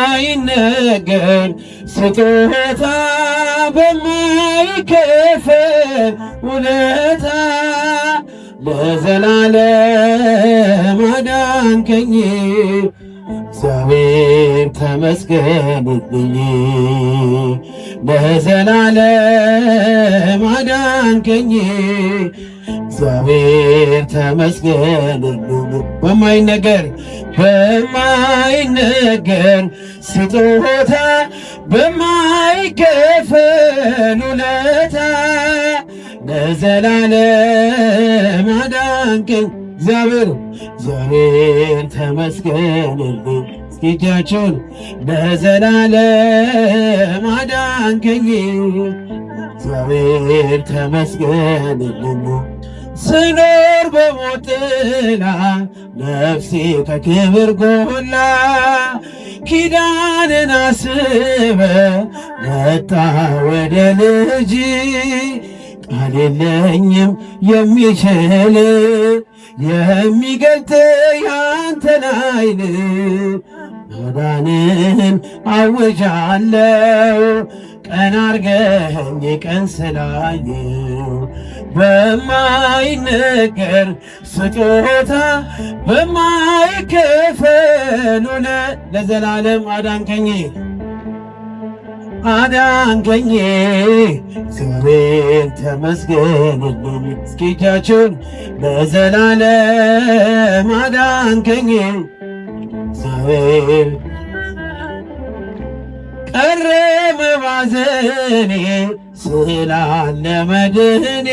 በማይነገር ስጦታ በማይከፈል ውለታ ለዘላለም አዳንከኝ እግዚአብሔር ተመስገንልኝ። ለዘላለም አዳንከኝ እግዚአብሔር ተመስገንልኝ። በማይነገር ስጦታ በማይከፈል ውለታ ለዘላለም አዳንከኝ እግዚአብሔር ተመስገንልኝ። እስኪ እጃችሁን ለዘላለም አዳንከኝ እግዚአብሔር ተመስገንልኝ። ስኖር በሞት ጥላ ነፍሴ ከክብር ጎላ ኪዳንን አስበ መጣ ወደ ልጅ ቃል የለኝም የሚችል የሚገልጥ ያንተን ኃይል ማዳንን አውጃለሁ ቀን አርገኸኝ ቀን ስላየው በማይነገር ስጦታ በማይከፈል ለዘላለም አዳንከኝ እግዚአብሔር ተመስገንልኝ። እስኪ እጃችሁን ለዘላለም አዳንከኝ እግዚአብሔር ቀረ መባዘኔ ስላለ መድህኔ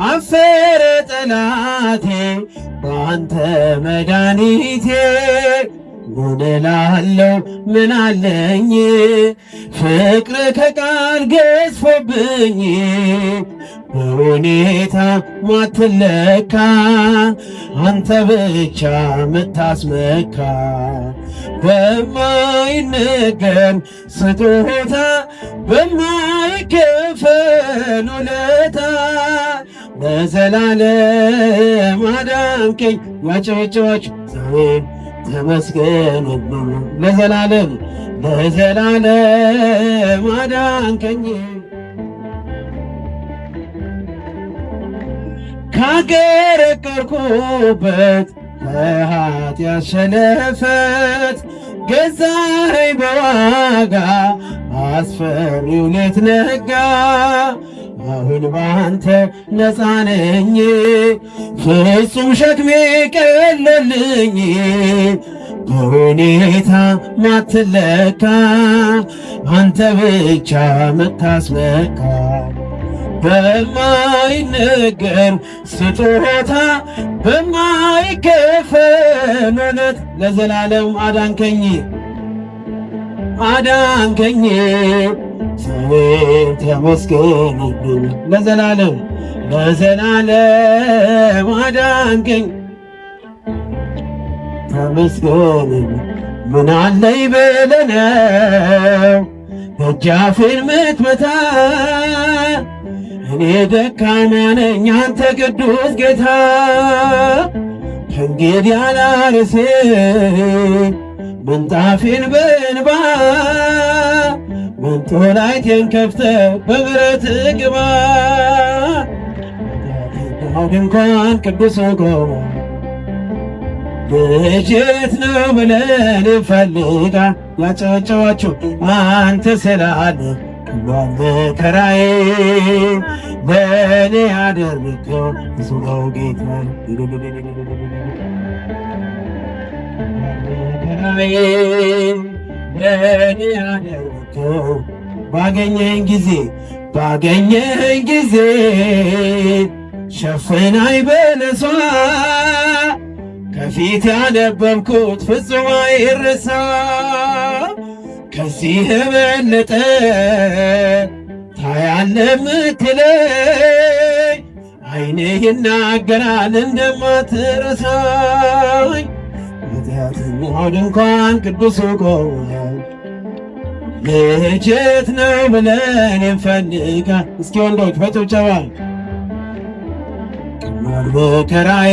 አፈረ ጠላቴ ባንተ መድኃኒቴ ምን እላለሁ ምን አለኝ ፍቅር ከቃል ገዝፎብኝ በሁኔታ ማትለካ አንተ ብቻ ምታስመካ በማይነገር ስጦታ በማይከፈል ውለታ ለዘላለም አዳንከኝ። ያጨበጨባችሁ ተመስገንልኝ። ለዘላለም አዳንከኝ ካገረገርኩበት ከኃጢአት ሸለፈት ገዛኸኝ በዋጋ አስፈሪው ሌት ነጋ። አሁን ባንተ ነፃ ነኝ ፍጹም ሸክሜ ቀለልኝ በሁኔታ ማትለካ አንተ ብቻ ምታስመካ በማይነገር ስጦታ በማይከፈል ውለት ለዘላለም አዳንከኝ እግዚአብሔር ተመስገንልኝ። ለዘላለም አዳንከኝ ተመስገንልኝ። ምን አለኝ ብለህ ደጃፌን ምትመታ እኔ ደካማ ነኝ አንተ ቅዱስ ጌታ ከእንግዲህ አላርስ ምንጣፌን በእንባ መንጦላይቴን ከፍተህ በምሕረት ግባ ድንኳን ቅዱስ ቆሞ ልጅት ነው ብለን ፈልጋ ያጨበጨባችሁ አንተ ስላለ ክሏን መከራዬ ለእኔ ያደረግከው ብዙ ነው ጌታ መከራዬ ለእኔ ያደረግከው ባገኘኝ ጊዜ ሸፍናይ በለሷ ከፊት ያነበብኩት ፍጹም አይረሳ ከዚህ የበለጠ ታያለህ ምትለኝ ዓይንህ ይናገራል እንደማትረሳኝ በኃጢአተኛው ድንኳን ቅዱስ ቆመ ልጅት ነው ብለን እንፈልጋ እስኪ ወንዶች በጭብጨባ መከራዬ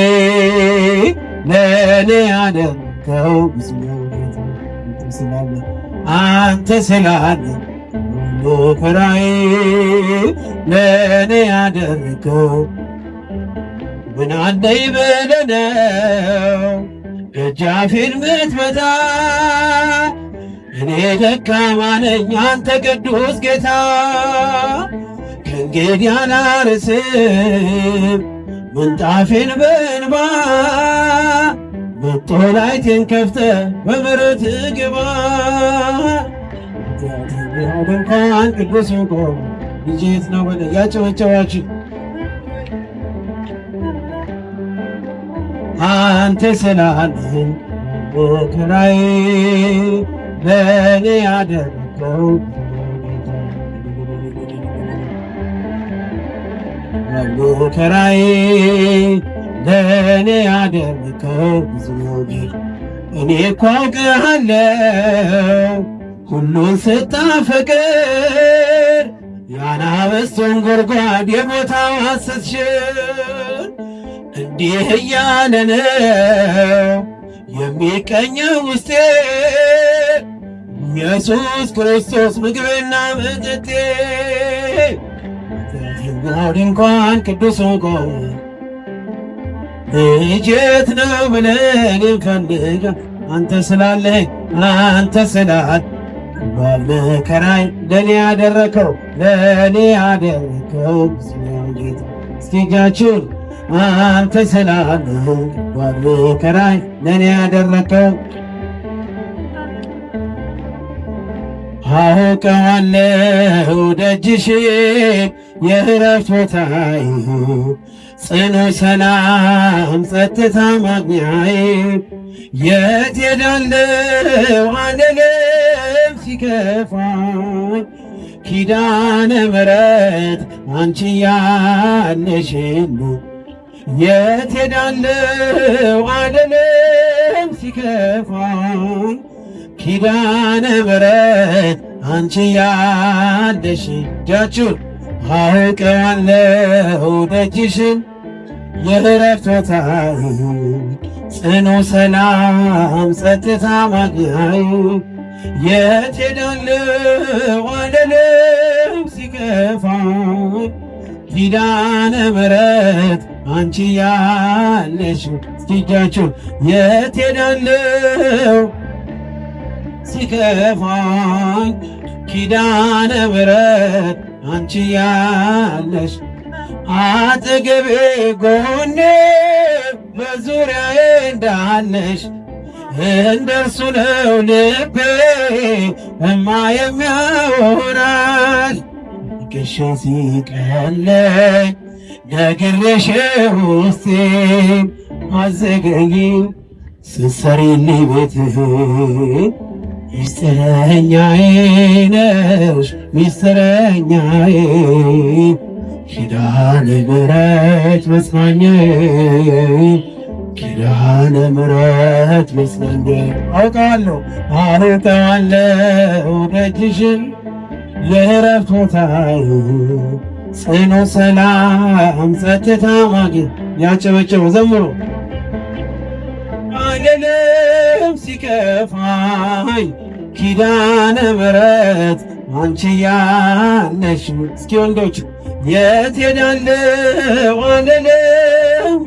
ለእኔ ያደረግከው ያደረከው ብዙ ስላለ አንተ ስላለ መከራዬ ለእኔ ያደረከው ምን አለኝ ብለህ ነው ደጃፌን ምትመታ? እኔ ደካማ ነኝ አንተ ቅዱስ ጌታ፣ ከእንግዲህ አላርስም ምንጣፌን በእንባ መጦላይቴን ከፍተህ በምሕረትህ ግባ። ድንኳን ቅዱስ ቆም ልጄት ነው በለ ያጨበጨባችሁ አንተ ስላለህ መከራዬ ለእኔ ያደረከው መከራዬ ለእኔ ያደረከው ብዙ ነው። እኔ እኮ አውቅሃለሁ ሁሉን ስታፈቅር የአናብስቱን ጉድጓድ የቦታው ሐሰትሽን እንዲህ እያለ ነው የሚቀኘው ውስጤ ኢየሱስ ክርስቶስ ምግብና መጠጤ። ድንኳን ቅዱስ ቆም ልጄት ነው ብለህ እኔን ፈልገህ አንተ ስላለህ አንተ ስላል በመከራዬ ለእኔ ያደረከው ጌታ እስኪ እጃችሁን አንተ ስላለህ በመከራዬ ለእኔ ያደረከው አውቀዋለሁ ደጅሽ የዕረፍት ቦታዬ ጽኑ ሰላም ጸጥታ ማግኛዬ የት ሄዳለሁ አልልም ሲከፋኝ ኪዳነ ምሕረት አንቺ ያለሽልኝ የት ሄዳለሁ አልልም ሲከፋኝ ኪዳነ ምሕረት አንቺ ያለሽ እጃችሁን አውቀዋለሁ ደጅሽን የዕረፍት ቦታዬ ጽኑ ሰላም ጸጥታ ማግኛዬ የት ሄዳለሁ አልልም ሲከፋኝ ኪዳነ ምሕረት አንቺ ያለሽ እጃችሁን የት ሄዳለሁ ሲከፋኝ ኪዳነ ምሕረት አንቺ ያለሽ አጠገቤ ጎኔ በዙሪያዬ እንዳለሽ እንደርሱ ነው ልቤ እማ የሚያወራል ግሻ ሲቀለኝ ነግሬሽ ውስጤ አዘገይ ስትሰሪልኝ ቤትህ ሚስጥረኛዬ ነሽ ሚስጥረኛዬ ኪዳነ ምሕረት መጽናኛዬ ኪዳነ ምሕረት መጽናኛዬ አውቀዋለሁ ደጅሽን የዕረፍት ቦታዬ ጽኑ ሰላም ጸጥታ ማግኘት ያጨበጨበው ዘምሮ አልልም ሲከፋኝ ኪዳነ ምሕረት አንቺ ያለሽ እስኪ ወንዶች የት ሄዳለሁ አልልም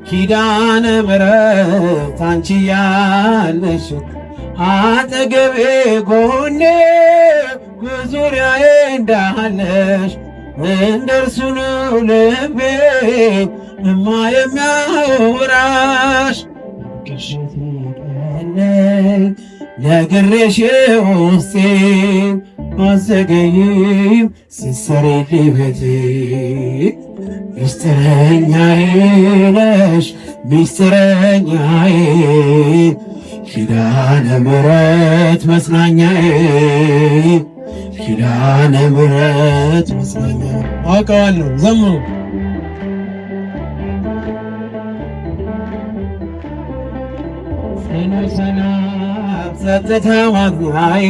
ኪዳነ ምሕረት አንቺ ያለሽ አጠገቤ ጎኔ በዙሪያዬ እንዳለሽ እንደርሱ ነው ልቤ እማ የሚያወራሽ ነግሬሽ ውስጤ አዘገይም ስትሰሪልኝ ቤቴ ሚስጥረኛዬ ነሽ ሚስጥረኛዬ ኪዳነ ምሕረት መጽናኛዬ ኪዳነ ምሕረት መጽናኛዬ አውቀዋለሁ ዘምሩ ሰላም ጸጥታ ማግኛዬ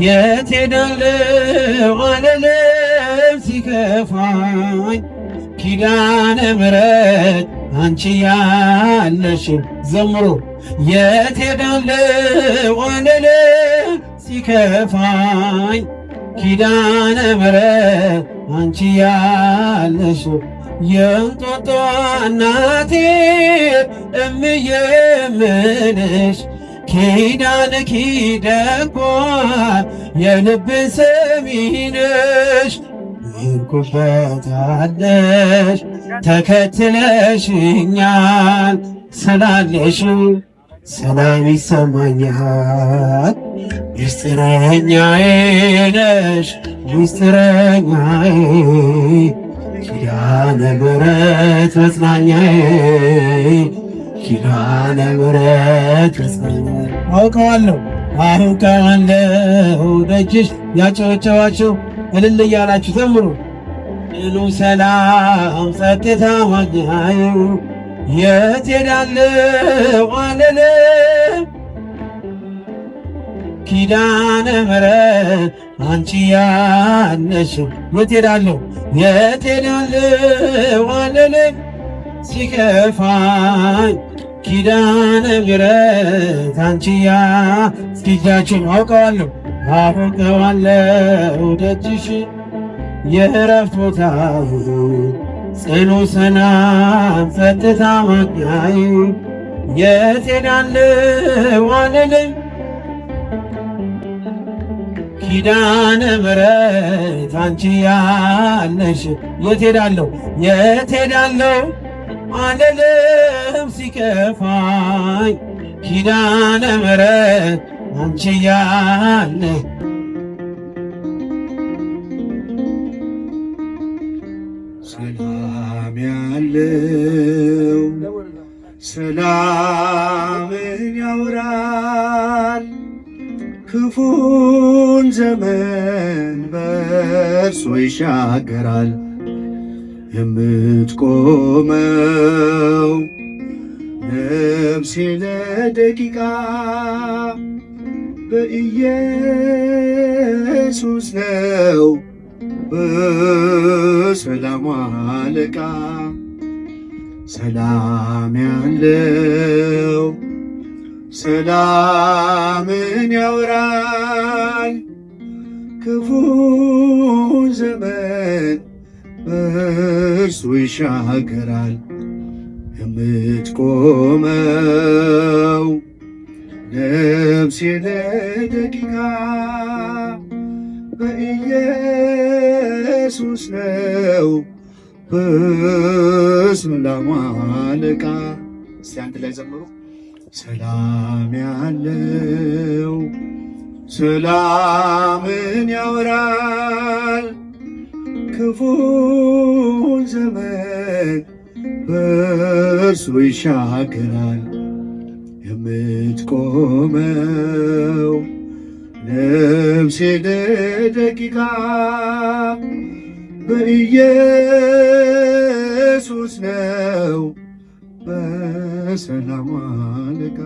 የት ሄዳለሁ አልልም ሲከፋኝ ኪዳነ ምሕረት አንቺ ያለሽ ዘምሩ የት ሄዳለሁ አልልም ሲከፋኝ ኪዳነ ምሕረት አንቺ ያለሽ የእንጦጦ እናቴ እምዬ እምልሽ ኪዳንኪ ደጓ የልብ ሰሚነሽ ይርኩበታለሽ ተከትለሽኛል ስላለሽ ሰላም ይሰማኛል። ሚስጥረኛዬ ነሽ ሚስጥረኛዬ ኪዳነ ምሕረት መጽናኛዬ ኪዳነ ምሕረት መጽናኛዬ አውቀዋለሁ አውቀዋለሁ ደጅሽ ያጨበጨባችሁ እልል እያላችሁ ዘምሩ። እሉ ሰላም ጸጥታ ማግኛዬ የት ሄዳለሁ አልልም ኪዳነ ምሕረት አንቺ ያለሽ የት ሄዳለሁ አልልም ሲከፋኝ ኪዳነ ምሕረት አንቺ እስኪ እጃችሁን አውቀዋለሁ ደጅሽ የእረፍት ቦታዬ ጽኑ ሰላም ጸጥታ ማግኛዬ የት ሄዳለሁ አልልም ኪዳነ ምሕረት አንቺ ያለሽ የት ሄዳለሁ አልልም ሲከፋኝ ኪዳነ ምሕረት አንቺ ያለሽ ሰላም ያለው ሰላምን ያወራል ክፉን ዘመን በእርሱ ይሻገራል። የምትቆመው ነፍሴ ለደቂቃ በኢየሱስ ነው በሰላም አለቃ። ሰላም ያለው ሰላምን ያወራል ክፉን ዘመን በእርሱ ይሻገራል። የምትቆመው ነፍሴ ለደቂቃ በኢየሱስ ነው በሰላም አለቃ። እስቲ አንድ ላይ ዘምሩ። ሰላም ያለው ሰላምን ያወራል ክፉን ዘመን በእርሱ ይሻገራል። የምትቆመው ነፍሴ ለደቂቃ በኢየሱስ ነው በሰላም አለቃ።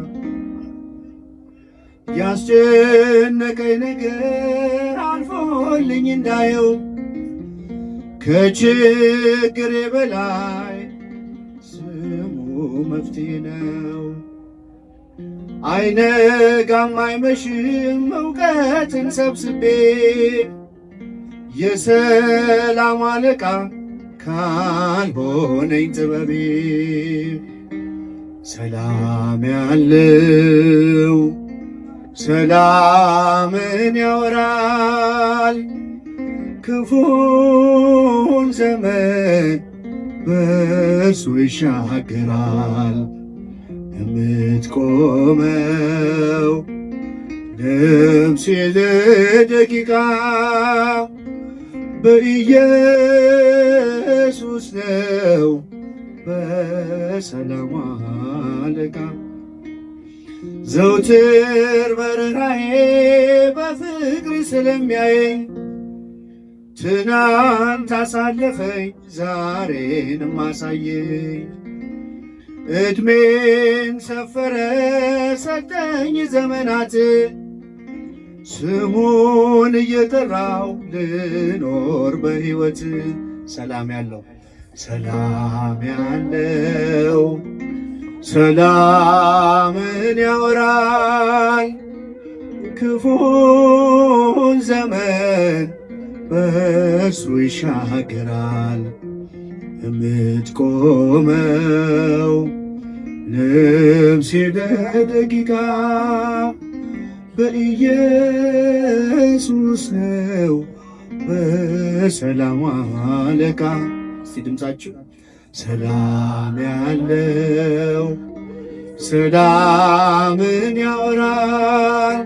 ያስጨነቀኝ ነገር አልፎልኝ እንዳየው ከችግሬ በላይ ስሙ መፍትሄ ነው። አይነጋም አይመሽም እውቀትን ሰብስቤ የሰላም አለቃ ካልሆነኝ ጥበቤ። ሰላም ያለው ሰላምን ያወራል ክፉን ዘመን በእርሱ ይሻገራል። የምትቆመው ነፍሴ ለደቂቃ በኢየሱስ ነው በሰላም አለቃ። ዘውትር በርኅራኄ በፍቅር ስለሚያየኝ ትናንት አሳለፈኝ ዛሬንም አሳየኝ። ዕድሜን ሰፈረ ሰጠኝ ዘመናት ስሙን እየጠራው ልኖር በሕይወት። ሰላም ያለው ሰላም ያለው ሰላምን ያወራል። ክፉን ዘመን በእርሱ ይሻገራል። የምትቆመው ነፍሴ ለደቂቃ በኢየሱስ ነው በሰላም አለቃ። እስቲ ድምፃችሁ ሰላም ያለው ሰላምን ያወራል።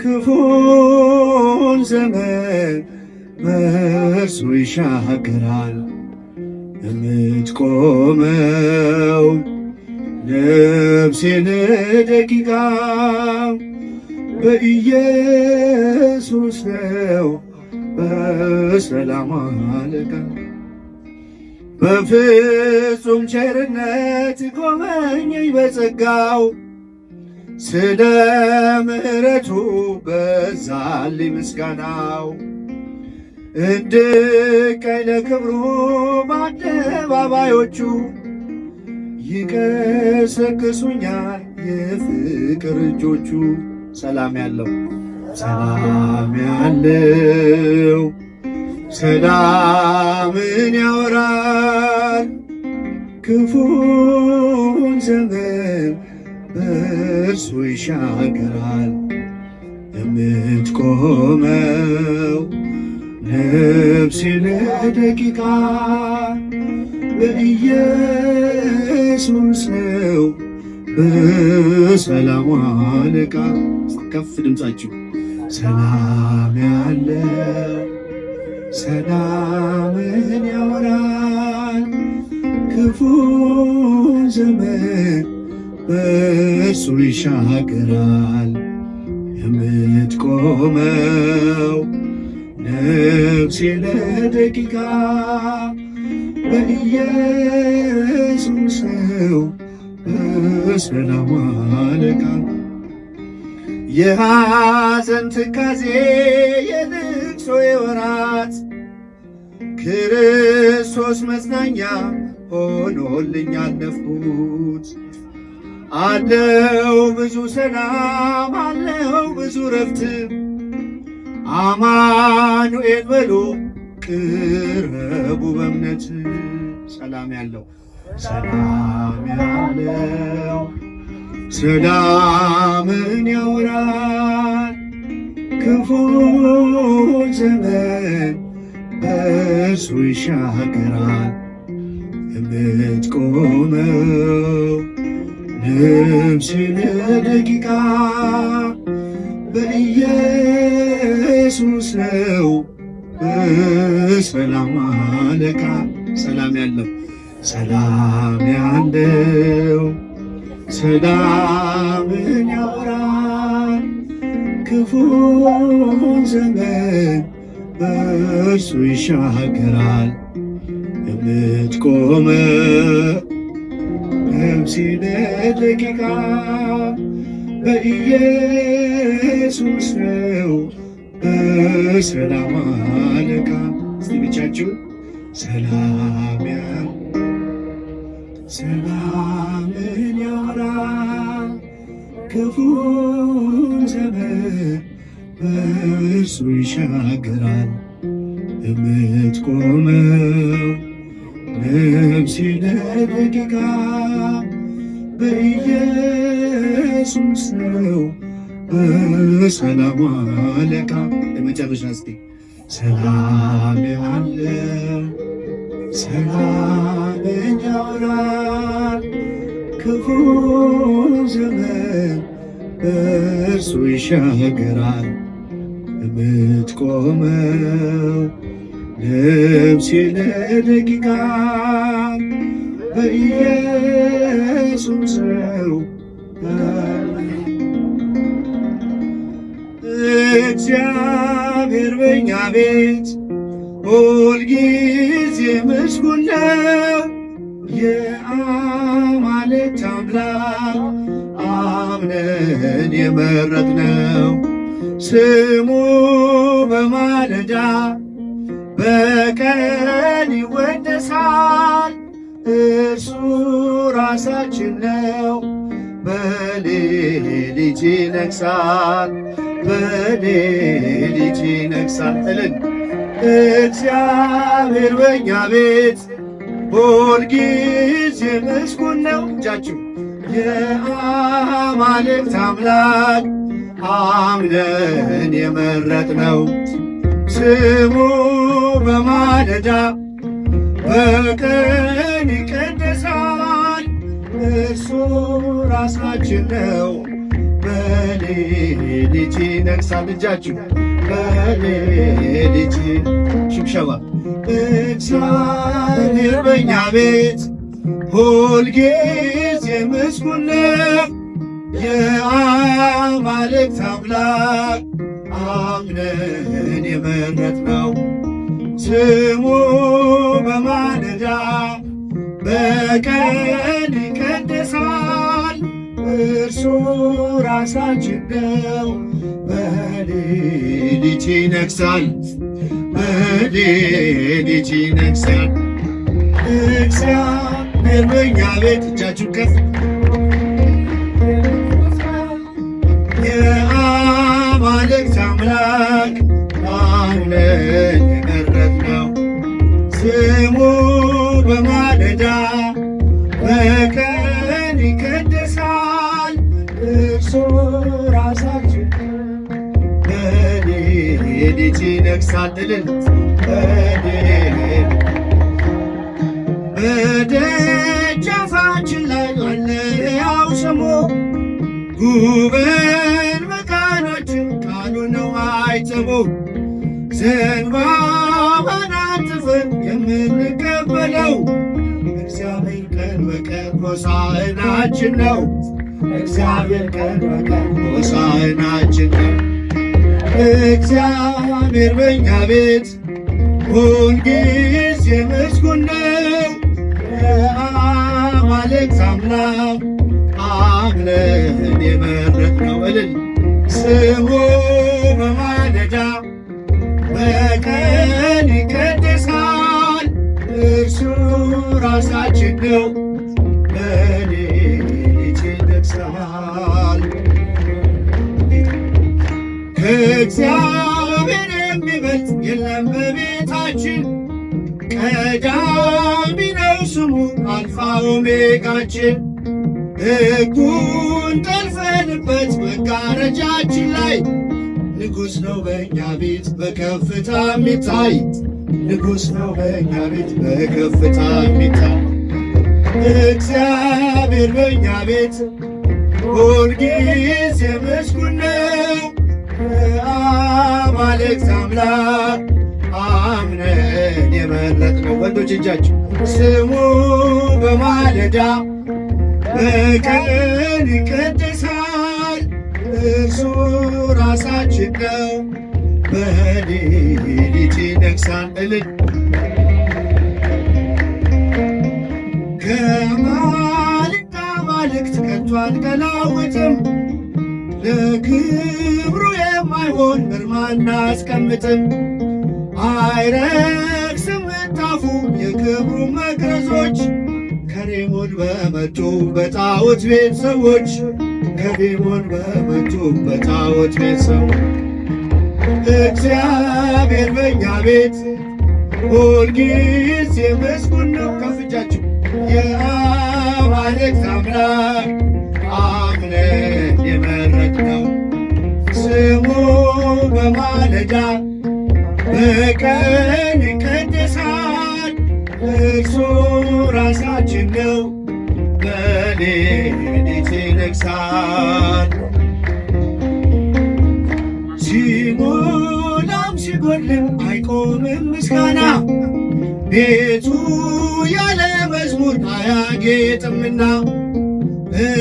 ክፉን ዘመን በእርሱ ይሻገራል። የምትቆመው ነፍሴ ለደቂቃ በኢየሱስ ነው በሰላም አለቃ። በፍጹም ቸርነት ጎበኘኝ በጸጋው፣ ስለ ምሕረቱ በዛልኝ ምስጋናው። እንድቀኝ ለክብሩ በአደባባዮቹ ይቀሰቅሱኛል የፍቅር እጆቹ። ሰላም ያለው ሰላምን ያወራል። ክፉን ዘመን በእርሱ ይሻገራል። የምትቆመው ነፍሴ ለደቂቃ በኢየሱስ ነው በሰላም አለቃ። ከፍ ድምፃችሁ ሰላም ያለው ሰላምን ያወራል። ክፉን ዘመን በእርሱ ይሻገራል። የምትቆመው ነፍሴ ለደቂቃ በኢየሱስ ነው በሰላም አለቃ። የሐዘን ትካዜ የልቅሶ ወራት ክርስቶስ መጽናኛ ሆኖልኝ አለፍኩት። አለው ብዙ ሰላም አለው ብዙ ረፍት፣ አማኑኤል በሉ ቅረቡ በእምነት። ሰላም ያለው ሰላምን ያወራል። ክፉን ዘመን በእርሱ ይሻገራል። የምትቆመው ነፍሴ ለደቂቃ በኢየሱስ ነው በሰላም አለቃ። ሰላም ያለው ሰላምን ያወራል። ክፉን ዘመን በእርሱ ይሻገራል። የምትቆመው ነፍሴ ለደቂቃ በኢየሱስ ነው በሰላም አለቃ። እስቲ ብቻችሁ ሰላምን ያወራል። ክፉን ዘመን በእርሱ ይሻገራል። የምትቆመው ነፍሴ ለደቂቃ በኢየሱስ ነው በሰላም አለቃ። ለመጨረሻ እስቲ ሰላም ያለው ሰላምን ያወራል። ክፉን ዘመን በእርሱ ይሻገራል። የምትቆመው ነፍሴ ለደቂቃ በኢየሱስ ነው። እግዚአብሔር በእኛ ቤት ሁልጊዜ ምስጉን ነው። የአማልክት አምላክ አምነን የመረጥነው ስሙ በማለዳ በቀን ይወደሳል እርሱ ራሳችን ነው። በሌሊት ይነግሣል በሌሊት ይነግሣል እልል እግዚአብሔር በእኛ ቤት ሁልጊዜ ምስጉን ነው። እጃችሁ የአማልክት አምላክ አምነን የመረጥነው ስሙ በማለዳ በቀን ይቀደሳል እርሱ ራሳችን ነው። በሌሊት ይነግሣል እጃችሁ በሌሊት ሽብሸባ እግዚአብሔር በእኛ ቤት ሁልጊዜ ምስጉን ነው። የአማልክት አምላክ አምነን የመረጥነው ስሙ በማለዳ በቀን ይቀደሳል እርሱ ራሳችን ነው። በሌሊት ይነግሣል በሌሊት ይነግሣል እግዚአብሔር በእኛ ቤት እጃችሁ ከፍ የአማልክት አምላክ አምነን የመረጥነው ስሙ በማለዳ በቀን ይቀደሳል እርሱ ራሳችን በሌሊት ይነግሣል እልል በደጃፋችን ላይ አለ ሕያው ስሙ ጉበን መካኖችን ቃሉ ነው አይጥሙ ዘንባባን አጥፈን የምንቀበለው እግዚአብሔር ቀን በቀን ሆሳዕናችን ነው። እግዚአብሔር ቀን በቀን ሆሳዕናችን ነው። እግዚአብሔር በእኛ ቤት ሁልጊዜ ምስጉን ነው። የአማልክት አምላክ አምነን የመረጥነው እልል ስሙ በማለዳ በቀን ይቀደሳል እርሱ ራሳችን ነው። በሌሊት ይነግሣል ከእግዚአብሔር የሚበልጥ የለም በቤታችን ቀዳሚ ነው ስሙ አልፋ ኦሜጋችን ሕጉን ጠልፈንበት መጋረጃችን ላይ ንጉሥ ነው በእኛ ቤት በከፍታ የሚታይ ንጉሥ ነው በእኛ ቤት በከፍታ የሚታይ እግዚአብሔር በእኛ ቤት ሁልጊዜ ምስጉን ነው። የአማልክት አምላክ አምነን የመረጥነው ወንዶች እጃችሁ ስሙ በማለዳ በቀን ይቀደሳል እርሱ ራሳችን ነው። በሌሊት ይነግሣል እልል ከአማልክት አማልክት ከቶ አንቀላውጥም ለክብሩ የማይሆን ግርማ እናስቀምጥም አይረክስም ምንጣፉ የክብሩ መቅረዞች ከሬሞን በመጡ በጣዖት ቤት ሰዎች ከሬሞን በመጡ በጣዖት ቤት ሰዎች እግዚአብሔር በእኛ ቤት ሁልጊዜ ምስጉን ነው። ከፍ እጃችሁ የአማልክት አምላክ አምነን የመረጥነው ስሙ በማለዳ በቀን ይቀደሳል እርሱ ራሳችን ነው። በሌሊት ይነግሣል ሲሞላም ሲጎድልም አይቆምም ምስጋና ቤቱ ያለ መዝሙር አያጌጥምና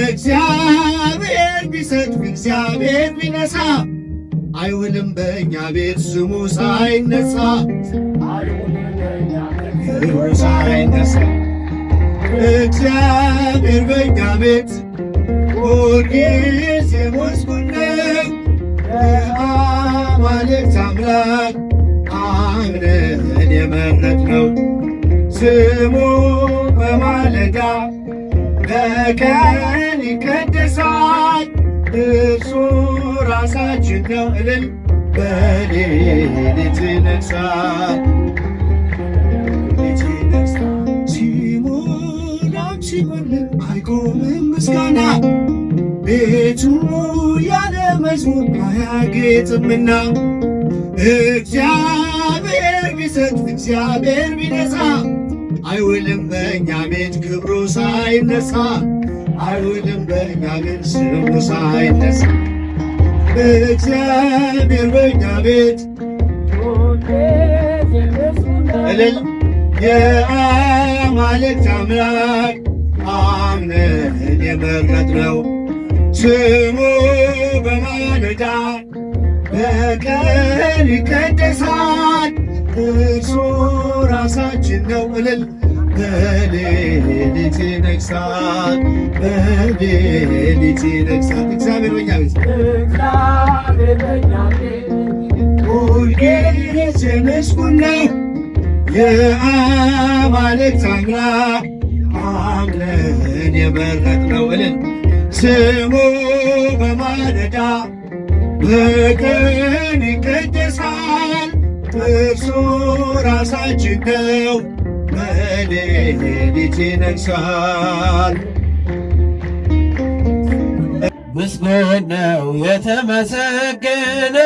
እግዚአብሔር ቢሰጥ እግዚአብሔር ቢነሳ አይውልም በእኛ ቤት ስሙ ሳይነሳ ሳይነሳ እግዚአብሔር በእኛ ቤት ሁልጊዜ ምስጉን ነው። የአማልክት አምላክ አምነን የመረጥነው ስሙ በማለዳ በቀን ይቀደሳል። እርሱ ራሳችን ነው እልል በሌሊት ይነግሣል። ሲሞላም ሲጎድል አይቆምም ምስጋና ቤቱ ያለ መዝሙር አያጌጥምና እግዚአብሔር ቢሰጥ እግዚአብሔር ቢነሳ አይውልም በእኛ ቤት ክብሩ ሳይነሳ አይውልም በእኛ ቤት ስሙ ሳይነሳ እግዚአብሔር በእኛ ቤት እልል የአማልክት አምላክ አምነን የመረጥነው ስሙ በማለዳ በቀን ይቀደሳል። እርሱ ራሳችን ነው እልል በሌሊት ይነግሣል። በሌሊት ይነግሣል። እግዚአብሔር በእኛ ቤት ሁልጊዜ ምስጉን ነው። የአማልክት አምላክ አምነን የመረጥነው እልል ስሙ በማለዳ በቀን ይቀደሳል። እርሱ ራሳችን ነው በሌሊት ይነግሣል። ምስጉን ነው የተመሰገነ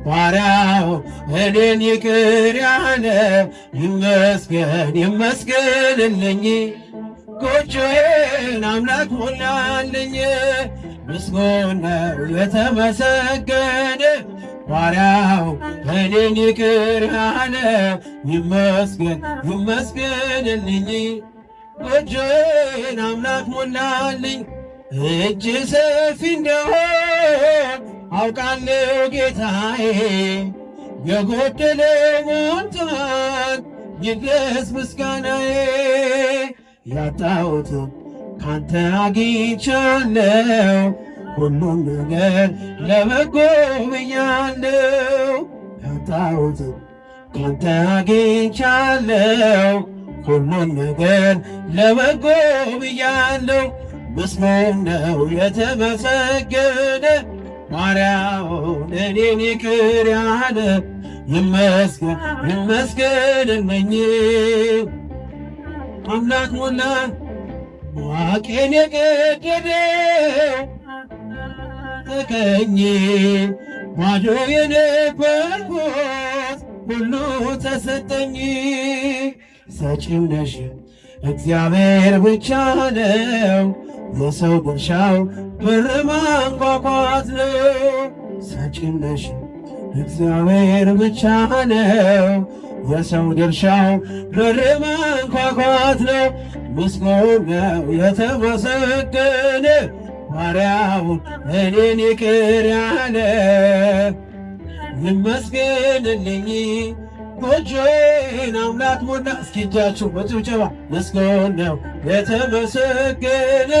ባሪያው እኔን ይቅር ያለ ይመስገን ይመስገንልኝ ጎጆዬን አምላክ ሞላልኝ። ምስጉን ነው የተመሰገነ ባሪያው እኔን ይቅር ያለ ይመስገን ይመስገንልኝ ጎጆዬን አምላክ ሞላልኝ። እጅ ሰፊ እንደሆን አውቃለሁ ጌታዬ የጎደለ ሞልቷል ይድረስ ምስጋናዬ። ያጣሁትን ካንተ አግኝቻለሁ ሁሉም ነገር ለበጎ ብያለሁ። ያጣሁትን ካንተ አግኝቻለሁ ሁሉም ነገር ለበጎ ብያለሁ። ምስጉን ነው የተመሰገነ ባሪያውን እኔን ይቅር ያለ ይመስገን ይመስገንልኝ አምላክ ሞላ ዋቄን የቀደደው ተቀኝ ባዶ የነበርኩት ሁሉ ተሰጠኝ። ሰጪው ነሽ እግዚአብሔር ብቻ ነው የሰው ድርሻው በር ማንኳኳት ነው። ሰጪው ነሽ እግዚአብሔር ብቻ ነው የሰው ድርሻው በር ማንኳኳት ነው። ምስጉን ነው የተመሰገነ ባሪያውን እኔን ይቅር ያለ ይመስገንልኝ ጎጆዬን አምላክ ሞላ። እስኪ እጃችሁ በጭብጨባ ምስጉን ነው የተመሰገነ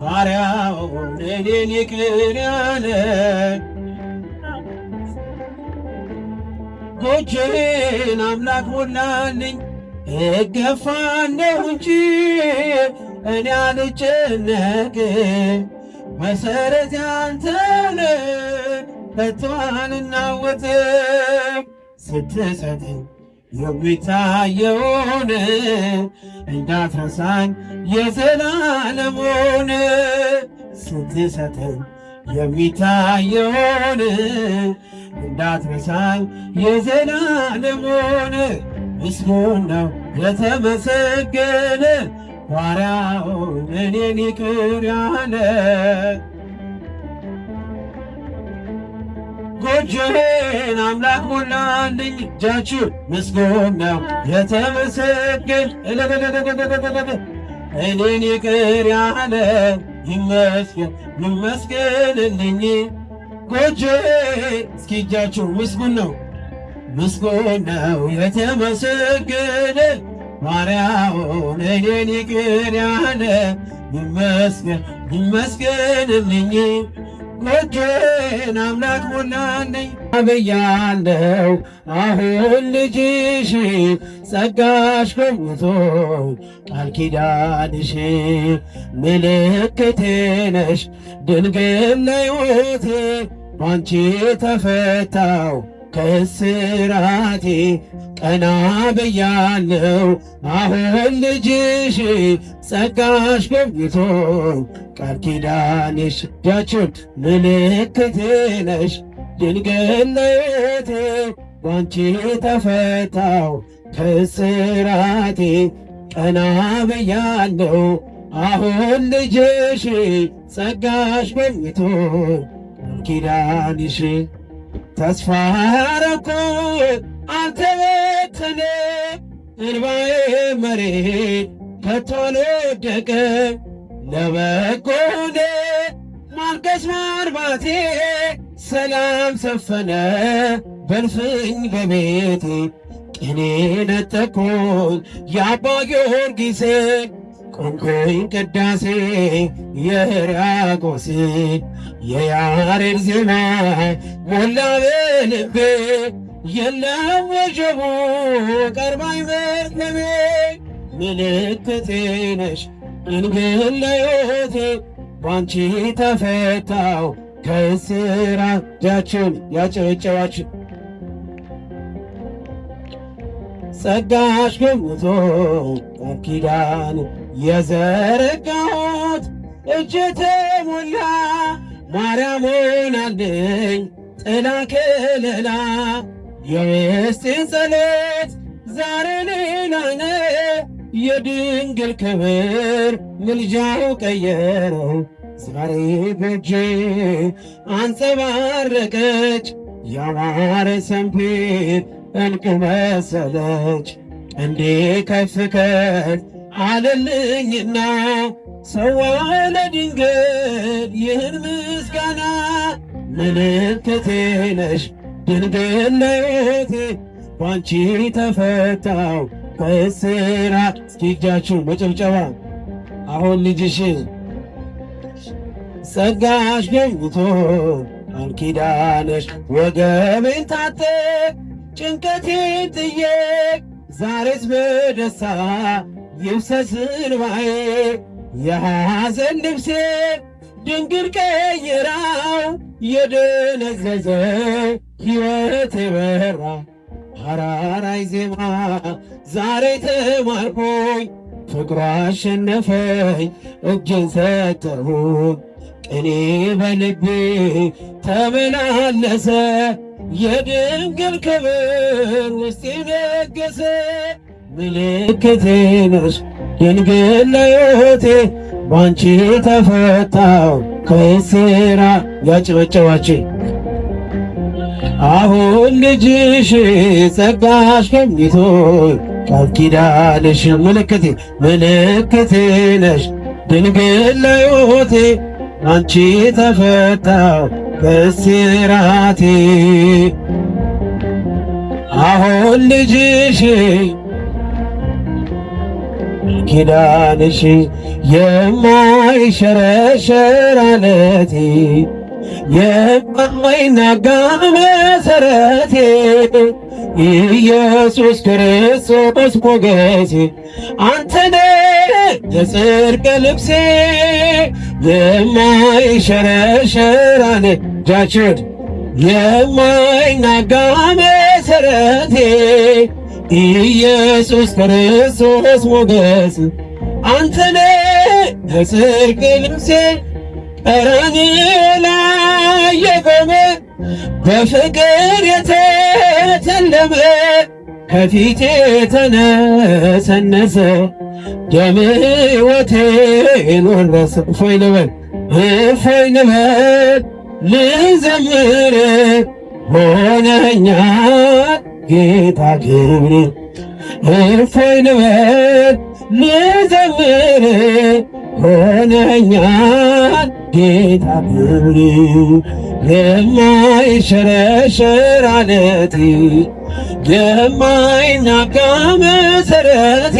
ባሪያውን እኔን ይቅር ያለ ጎጆዬን አምላክ ሞላልኝ። እገፋለሁ እንጂ እኔ አልጨነቅም መሰረት ያንተ ነህ ከቶ አልናወጥም። ስትሰጠኝ የሚታየውን እንዳትረሳኝ የዘላለሙን ስትሰጠኝ የሚታየውን እንዳትረሳኝ የዘላለሙን ምስጉን ነው የተመሰገነ ባሪያውን እኔን ይቅር ያለ ጎጆዬን አምላክ ሞላልኝ። እጃችሁ ምስጉን ነው የተመሰገነ እኔን ይቅር ያለ ይመስገን ይመስገንልኝ ጎጆዬ። እስኪ እጃችሁ ምስጉን ነው ምስጉን ነው የተመሰገነ ባሪያውን እኔን ይቅር ያለ ይመስገን ይመስገንልኝ ጎጆዬን አምላክ ሞላልኝ ብያለሁ። አሁን ልጅሽ ጸጋሽ ገብቶ ቃል ኪዳንሽ ምልክቴ ነሽ ድንግል ለሕይወቴ ባንቺ ተፈታው ከስራቴ ቀና ብያለሁ። አሁን ልጅሽ ጸጋሽ ገብቶ ቃል ኪዳንሽ ዳችን ምልክቴ ነሽ ድንግል ለሕይወቴ ባንቺ ተፈታው ከስራቴ ቀና ብያለሁ። አሁን ልጅሽ ጸጋሽ ገብቶ ቃል ኪዳንሽ ተስፋ ያረኩት አልተበተነም እንባዬ መሬት ከቶ አልወደቀም። ለበጎ ሆነ ማልቀስ ማርባቴ ሰላም ሰፈነ በልፍኝ በቤቴ ቅኔ ነጠቅኩኝ የአባ ጊዮርጊስን ቆምኩኝ ቅዳሴ የሕርያቆስን የያሬድ ዜማ ሞላ በልቤ የለም ወጀቡ ቀርባኝ መቅደሜ ምልክቴ ነሽ ድንግል ለሕይወቴ ባንቺ ተፈታው ከእስራት እጃችን ያጨበጨባችሁ ጸጋሽ ገብቶ ቃል ኪዳን የዘረጋሁት እጄ ተሞላ ማርያም ሆናልኝ ጥላ ከለላ የውስጤን ጸሎት ዛሬ ሌላ ነው የድንግል ክብር ምልጃው ቀየረው ዛሬ በእጄ አንጸባረቀች ያማረ ሰንፔር እንቁ መሰለች እንዴ ከፍ ከፍ አለልኝና ሰዋ ለድንግል ይህን ምስጋና ምልክቴ ነሽ ድንግል ለሕይወቴ ባንቺ ተፈታው ከእስራት እስኪ እጃችሁን በጭብጨባ አሁን ልጅሽ ጸጋሽ ገብቶ ቃል ኪዳንሽ ወገቤን ታጠቅ ጭንቀቴን ጥዬ ዛሬስ በደስታ ይፍሰስ እንባዬ የሐዘን ልብሴ ድንግል ቀይራው የደነዘዘ ሕይወቴ በራ ሐራራይ ዜማ ዛሬ ተማርኮኝ ፍቅሯ አሸነፈኝ እጄን ሰጠሁኝ ቅኔ በልቤ ተመላለሰ የድንግል ክብር ውስጤ ነገሰ ምልክቴ ነሽ ድንግል ለሕይወቴ ባንቺ ተፈታው ከእስራት ያጨበጨባችሁ አሁን ልጅሽ ጸጋሽ ገብቶ ቃል ኪዳንሽ ምልክቴ ነሽ ድንግል ለሕይወቴ አንቺ ተፈታው ከእስራቴ አሁን ልጅሽ ኪዳንሽ የማይሸረሸር ዓለቴ የማይናጋ መሠረቴ ኢየሱስ ክርስቶስ ሞገሴ አንተነ የጽድቅ ልብሴ የማይሸረሸር እጃችን የማይናጋ መሠረቴ ኢየሱስ ክርስቶስ ሞገስ አንተነ የጽድቅ ልብሴ ቀራንዮ ላይ የቆመ በፍቅር የተተለመ ከፊቴ ተነሰነሰ ደም ሕይወቴን ወረሰ። እፎይ ልበል ልዘምር ሆነኛል ጌታ ክብር እፎይ ልበል ልዘምር ሆነኛል ጌታ ክብር የማይሸረሸር ዓለቴ የማይናጋ መሠረቴ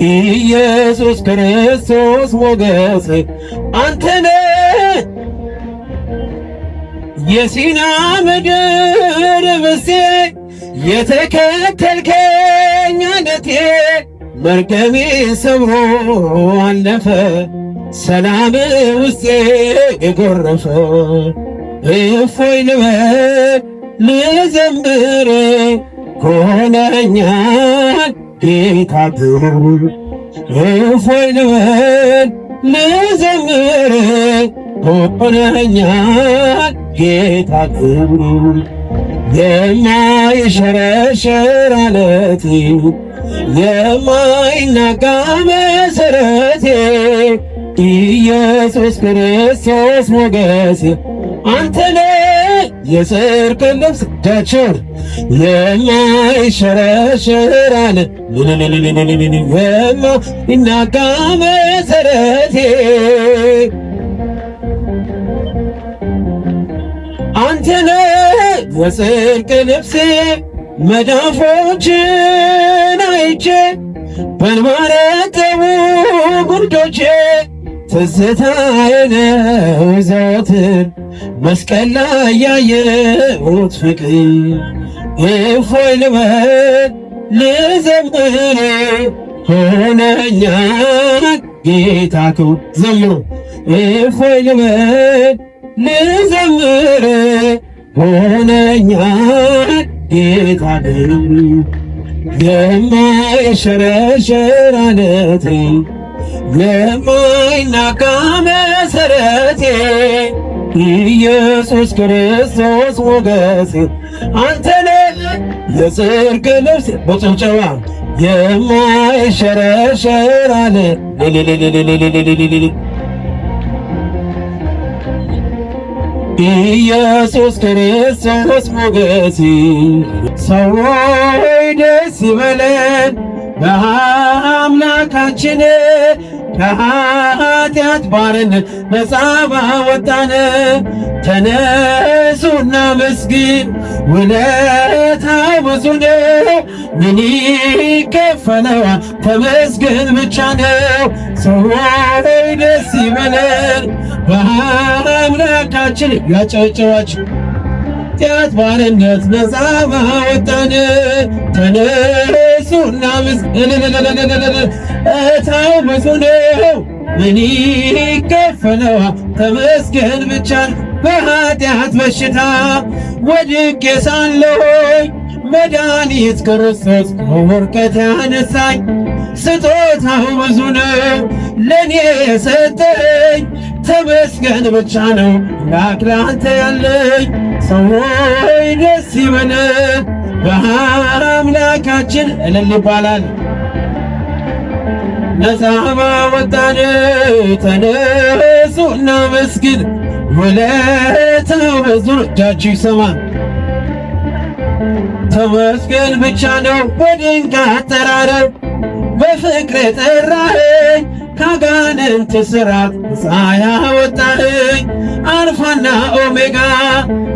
ኢየሱስ ክርስቶስ ሞገሴ አንተነ የሲና ምድር ብስቴ የተከተልከኝ አለቴ መርገሜ ሰብሮ አለፈ ሰላም ውስጤ የጎረፈ እፎይ ልበል ልዘምር ሆነኛል ጌታ ክቡር እፎይ ልበል ልዘምር ሆነኛል ጌታ ክቡር የማይሸረሸር ዓለቴ የማይናጋ መሠረቴ ኢየሱስ ክርስቶስ ሞገሴ አንተነ የጽድቅ ልብስ ዳቸር የማይሸረሸር ዓለት የማይናጋ መሠረቴ አንተነ የጽድቅ ልብሴ መዳፎችን አይቼ በእንባ ረጠቡ ጉንጮቼ ትዝታዬ ነው ዘወትር መስቀል ላይ ያየሁት ፍቅር እፎይ ልበል ልዘምር ሆነኛል ጌታ ክቡር ዘምሩ እፎይ ልበል ልዘምር ሆነኛል ጌታ ክቡር የማይሸረሸር ዓለቴ የማይናጋ መሠረቴ ኢየሱስ ክርስቶስ ሞገሴ አንተነ የጽድቅ ልብስ በጭብጨባ የማይሸረሸር ዓለት ኢየሱስ ክርስቶስ ሞገሴ ሰዎች ደስ ይበለን በአምላካችን ከኃጢአት ባርነት ነፃ ባወጣን ተነሱና መስግን ውለታው ብዙ ነው ምን ይከፈለዋል ተመስገን ብቻ ነው ሰዎች ደስ ይበለን በአምላካችን ያጨብጨባችሁ ኃጢአት ባርነት ነፃ ባወጣን ተነሱና መስግን ውለታው ብዙ ነው ምን ይከፈለዋል ተመስገን ብቻ በኃጢአት በሽታ ወድቄ ሳለሁኝ መድኃኒት ክርስቶስ ከውድቀት ያነሳኝ ስጦታው ብዙ ነው ለእኔ የሰጠኝ ተመስገን ብቻ ነው ላክ ላንተ ያለኝ ሰዎች ደስ ይበለን በአምላካችን እልል ይባላል ነፃ ባወጣን ተነሱና መስግን ውለታው ብዙ ነው እጃችሁ ይሰማ ተመስገን ብቻ ነው በድንቅ አጠራር በፍቅር የጠራኸኝ ካጋንንት ስራት ነፃ ያወጣኸኝ አልፋና ኦሜጋ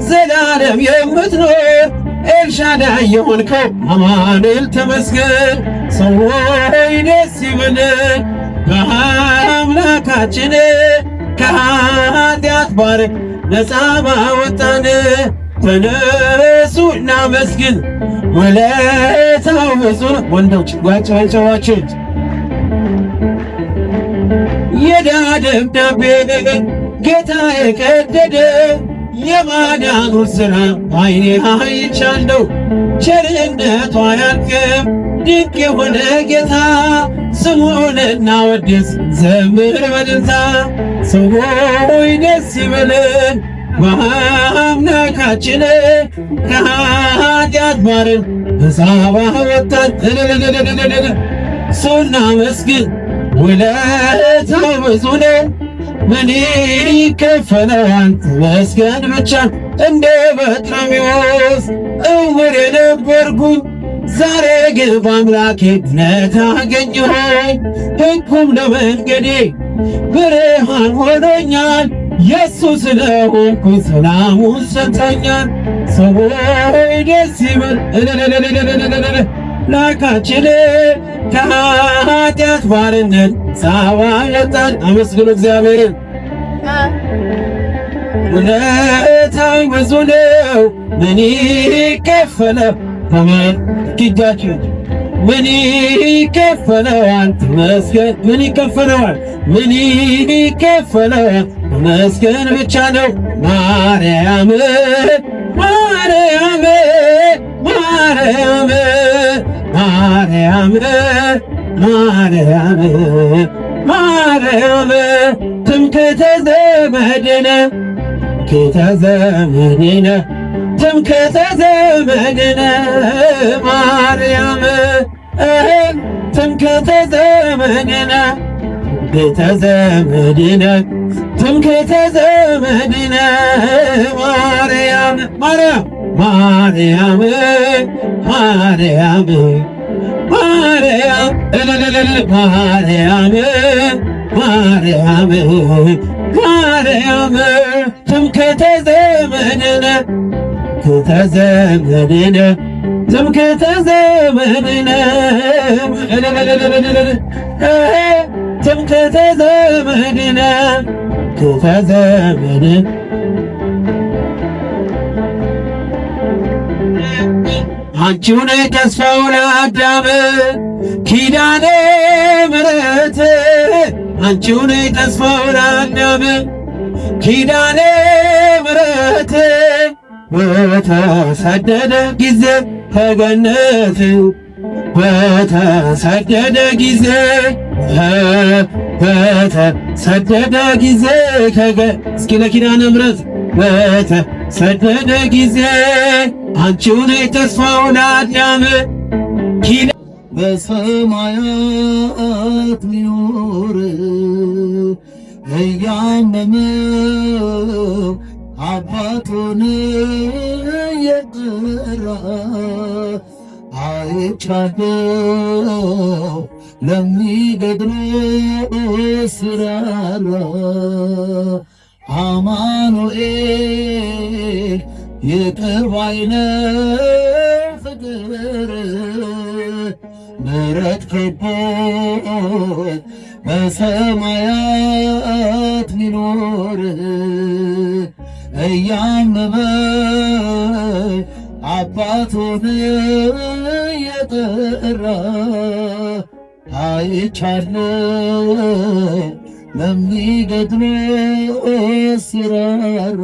ዘላለም የምትኖር ኤልሻዳይ የሆንከው አማኑኤል ተመስገን ሰዎች ደስ ይበለን በአምላካችን ከኃጢአት ባርነት ነፃ ባወጣን ተነሱና መስግን ውለታው ብዙ ነው ወንዶች ጓጨዋቸው የዕዳ ደብዳቤ ጌታ የቀደደ የማዳኑ ሥራ አይኔ አይቻለሁ ቸርነቱ አያልቅም ድንቅ የሆነ ጌታ ስሙን እናወድስ ዘምር በእልልታ ሰዎች ደስ ይበለን በአምላካችን ከኃጢአት ባርነት ነፃ ባወጣን እሱን እናመስግን ውለታው ብዙ ነው ምን ይከፈለዋል ተመስገን ብቻ እንደ በርጤሜዎስ ዕውር የነበርኩኝ ዛሬ ግን በአምላኬ ድነት አገኘሁኝ ሕጉም ለመንገዴ ብርሃን ሆኖኛል የሱ ስለሆንኩኝ ሰላሙን ሰጥቶኛል ሰዎች ደስ ይበል ላካችን ከኃጢአት ባርነት ነፃ ባወጣን አመስግኑ እግዚአብሔርን ውለታው ውለታው ብዙ ነው ምን ይከፈለው ተመልክቻችሁ ምን ይከፈለዋል ተመስገን ምን ይከፈለዋል ምን ይከፈለዋል ተመስገን ብቻ ነው ማርያም ማርያም ማርያም ማርያም ማርያም ማርያም ትምክህተ ዘመድነ ዘመድነ ትምክህተ ዘመድነ ማርያም ትምክህተ ዘመድነ ቤተ ዘመድነ ትምክህተ ዘመድነ ማርያም ማርያም ማርያም ማርያም ማርያም ማርያም ማርያም ማርያም ትምክህተ ዘመድነ ዘመድነ ትምክህተ ዘመድነ ትምክህተ ዘመድነ ዘመድነ አንቺው ነሽ ተስፋው ለአዳም ኪዳነ ምሕረት አንቺው ነሽ ተስፋው ለአዳም ኪዳነ ምሕረት በተሰደደ ጊዜ ከገነት በተሰደደ ጊዜ በተሰደደ ጊዜ እስኪ ለኪዳነ ምሕረት በተሰደደ ጊዜ አንቺው ነሽ ተስፋው ለአዳም በሰማያት ሚኖር እያመመው አባቱን የጠራ አይቻለው ለሚገድለው ስራራ አማኑኤል ይቅር ባይ ነው ፍቅር ምሕረት ከቦት በሰማያት ሚኖር እያመመ አባቱን የጠራ አይቻለው ለሚገድለው ሲራራ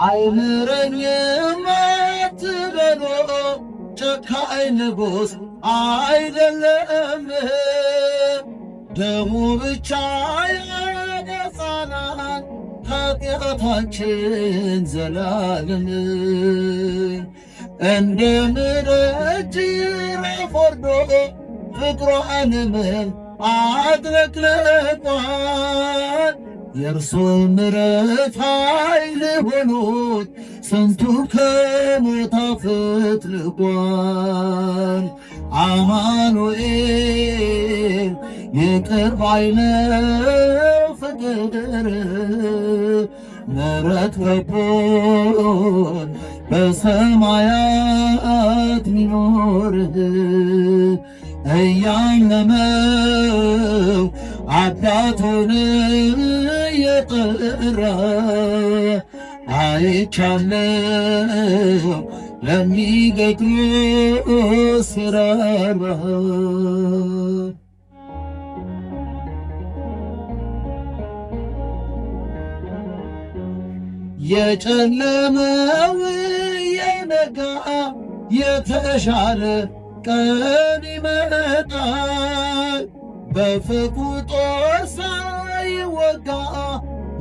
አይምረኝም አትበሎ ጨካኝ ንጉሥ አይደለም ደሙ ብቻ ያነጻናል ኃጢአታችን ዘላለም እንደ ምሕረት ጅራፍ ወርዶ ፍቅሯንም አጥለቅልቋል የእርሱ ምሕረት ኃይል ሆኖት ስንቱ ከሞት አፈትልቋል አማኑኤል ይቅር ባይ ነው ፍቅር ምሕረት ከቦን በሰማያት ሚኖር እያመመው አባቱን የጠራ አይቻለው ለሚገድለው ሲራራ የጨለመው የነጋ የተሻለ ቀን ይመጣል በፍቅሩ ጦር ሳይወጋ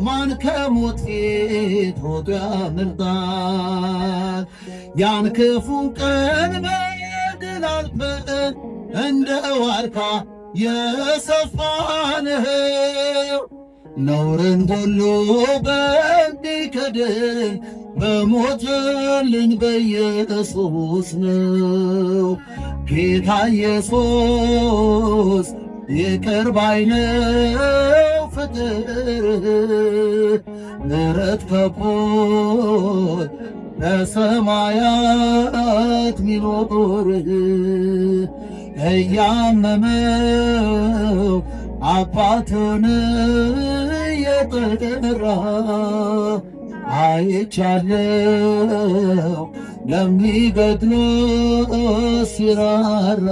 ማን ከሞት ፊት ሮጦ ያመልጣል ያን ክፉ ቀን በድል አልፈን እንደ ዋርካ የሰፋንው ነውርን ሁሉ በሚክድን በሞተልን በኢየሱስ ነው ጌታ ኢየሱስ ይቅር ባይ ነው ፍቅር ምሕረት ከቦት በሰማያት ሚኖር እያመመው አባቱን የጠራ አይቻለው ለሚገድሎ ሲራራ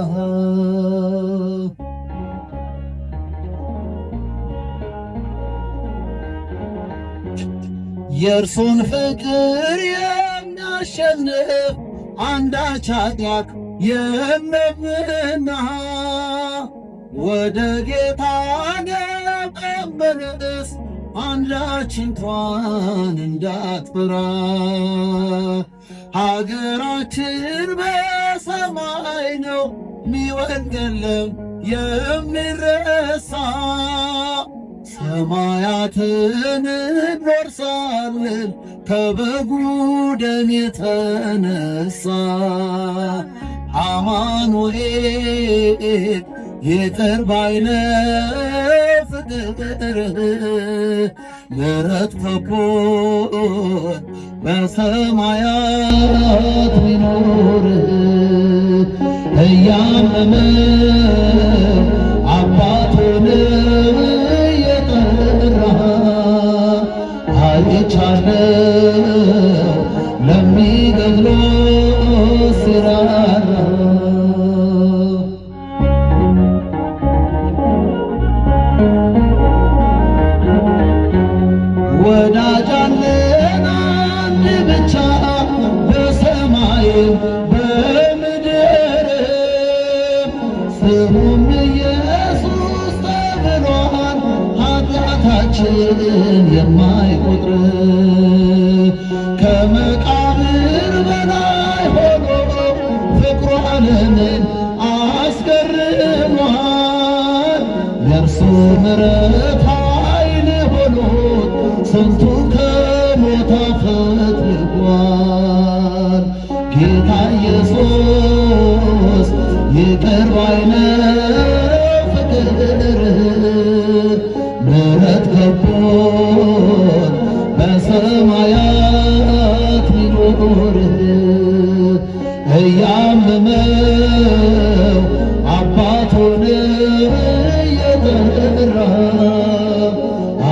የእርሱን ፍቅር የሚያሸንፍ አንዳች ኃጢአት የለምና ወደ ጌታ ለመመለስ አንዳች እንኳን እንዳትፈራ። ሀገራችን በሰማይ ነው፣ ሚወድቅ የለም የሚረሳ። ሰማያትን እንወርሳለን ከበጉ ደም የተነሳ። አማኑኤል ይቅር ባይ ነው ፍቅርህ፣ ምሕረት ከቦን በሰማያት ቢኖርህ። እያመመው አባቱን የጠራ አይቻለው ለሚገድሎ ሲራራ። ወዳጅ አለን አንድ ብቻ በሰማይም በምድርም፣ ስሙም ኢየሱስ ተብሏል። ኃጢአታችን የማይቆጥር ከመቃብር በላይ ሆኖ ፍቅሩ ዓለምን አስገርሟል። የእርሱ ምሕረት ኃይል ሆኖት ስንቱ ከሞት አፈትልቋል። ጌታ ኢየሱስ ይቅር ባይ ነው ፍቅርህ፣ ምሕረት ከቦን በሰማያት ሚኖርህ። እያመመው አባቱን የጠራ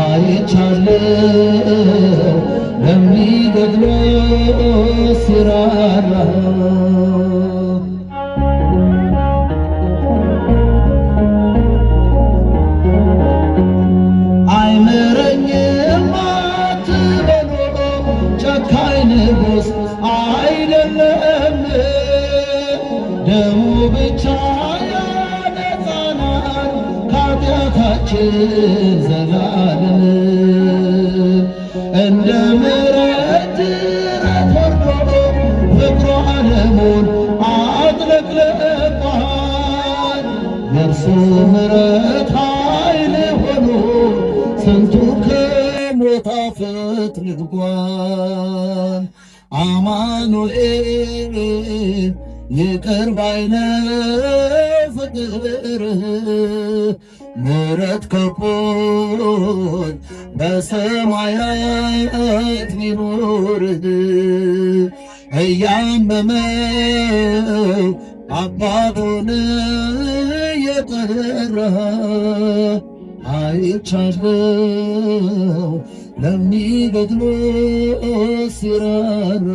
አይቻለው ለሚገድሎ ሲራራ። አይምረኝም አትበሉ ጨካኝ ንጉሥ አይደለም፣ ደሙ ብቻ ያነጻናል ከኃጢአታችን ዘላለም። እንደ ምሕረት ጅረት ወርዶ ፍቅሩ ዓለሙን አጥለቅልቋል። የእርሱ ምሕረት ኃይል ሆኖ ስንቱ ከሞት አፈትልቋል። አማኑኤል ይቅር ባይ ነው ፍቅርህ፣ ምሕረት ከቦን በሰማያት ሚኖርህ። እያመመው አባቱን የጠራ አይቻለው ለሚገድሎ ሲራራ።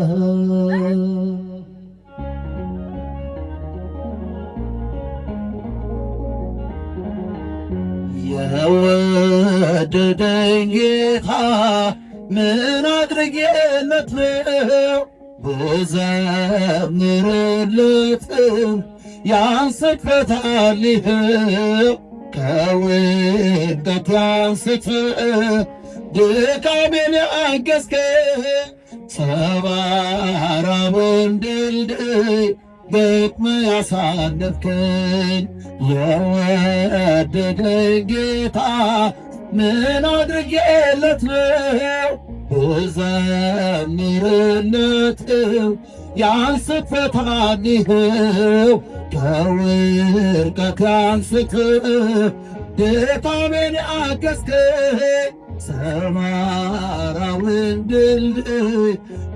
የወደደኝ ጌታ ምን አድርጌለት ነው ብዘምርለትም ያንስበታል ይኸው። ከውድቀት ያንስት ድካሜን ያገዝከ ሰባራውን ድልድይ ገጥመ ያሳለፍከኝ የወደደኝ ጌታ ምን አድርጌለት ነው ብዘምርለትም ያንስበታል ይኸው። ከውድቀት ያንስት ድካሜን ያገዝከኝ ሰማራውን ድልድይ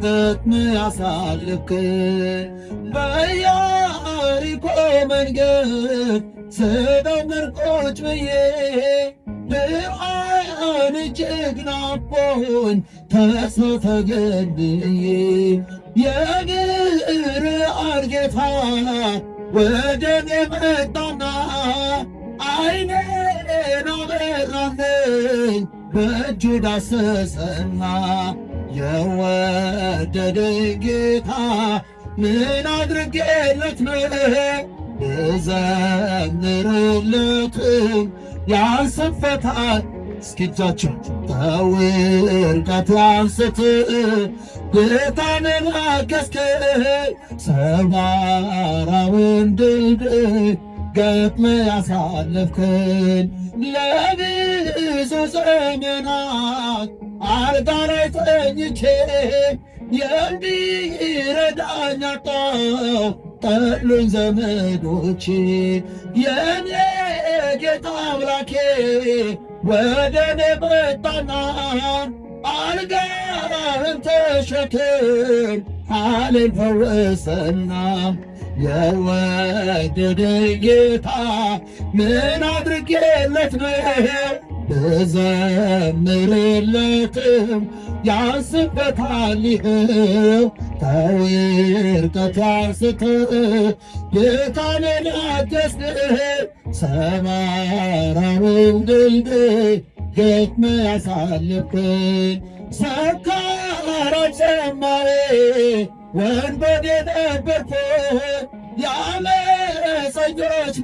ገጥም ያሳለፍከኝ በኢያሪኮ መንገድ ስደምር ቁጭ ብዬ ብርሃን እጅግ ናፍቆኝ ተስፋ ተገድዬ የብርሃን ጌታ ወደኔ መጣና ዓይኔን አበራልኝ በእጁ ዳሰሰና የወደደኝ ጌታ ምን አድርጌለት ነው ብዘምርለትም ያንስበታል። እስኪ እጃችሁ ከውድቀት አንስት ጌታን አገዝከኝ ሰባራውን ድልድይ ገጥመ ያሳለፍከኝ ለብዙ ዘመናት አልጋ ላይ ተኝቼ የሚረዳኝ አጣሁ ጠሉኝ ዘመዶቼ የኔ ጌታ አምላኬ ወደኔ መጣና አልጋህን ተሸከም አለኝ ፈወሰና የወደደኝ ጌታ ምን አድርጌለት ነው ብዘምርለትም ያንስበታል ይኸው ከውድቀት አንስተህ ጌታን አገዝከኝ ሰማራውን ድልድይ ገጥመህ ያሳለፍከኝ ሰካራም ዘማሪ ወንበዴ ነበርኩ የዓመፀኞች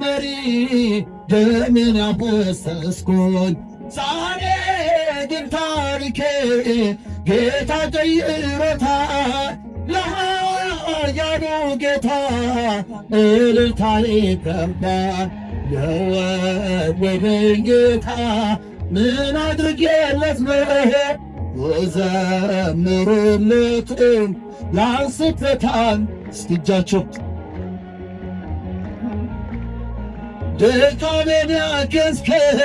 መሪ ደሜን ያፈሰስኩኝ ዛሬ ግን ታሪኬ ጌታ ቀይሮታል ለኃያሉ ጌታ እልልታ ይገባል የወደደኝ ጌታ ምን አድርጌለት ነው ብዘምርለትም ያንስበታል። እስኪ እጃችሁ ድካሜን ያገዝከኝ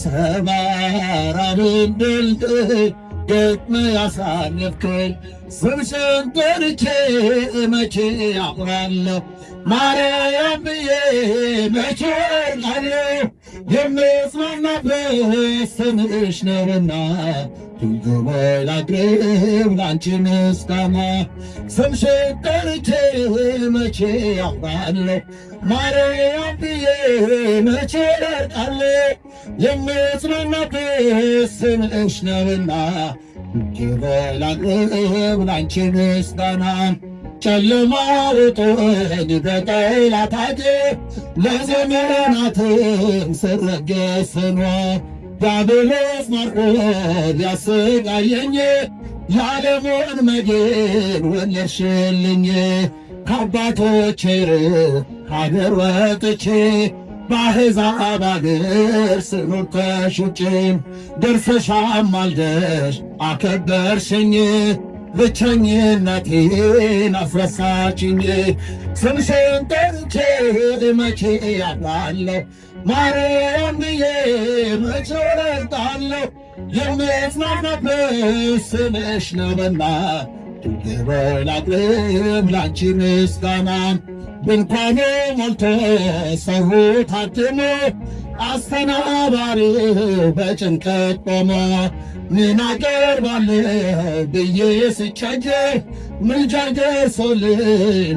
ሰባራውን ድልድይ ገጥመህ ያሳለፍከኝ ስምሽን ጠርቼ መቼ አፍራለሁ ማርያም ብዬ መቼ እወድቃለሁ የምጽናናበት ስምሽ ነውና ድንግል ሆይ ላቅርብ ላንቺ ምስጋና ስምሽን ጠርቼ መቼ አፍራለሁ ማርያም ብዬ መቼ እወድቃለሁ የምጽናናበት ስምሽ ነውና ድንግል ሆይ ላቅርብ ላንቺ ምስጋና ጨለማ ውጦኝ በጠላቶቼ ለዘመናትም ስረገጥ ስኖር ዲያብሎስ ማርኮ ሊያሰቃየኝ የዓለሙን መድን ወለድሽልኝ ከአባቶቼ ሀገር ወጥቼ በአሕዛብ አገር ስኖር ተሽጬ ደርሰሽ አማልደሽ አከበርሽኝ ብቸኝነቴን አስረሳችኝ ስምሽን ጠርቼ መቼ አፍራለሁ ማርያም ብዬ መቼ እወድቃለሁ የምጽናናበት ስምሽ ነውና ድንግል ሆይ ላቅርብ ላንቺ ምስጋና ድንኳኑ ሞልቶ ሰው ታድሞ አስተናባሪው በጭንቀት ቆሞ ምን አቀርባለሁ ብዬ ስቸገር ምልጃሽ ደርሶልኝ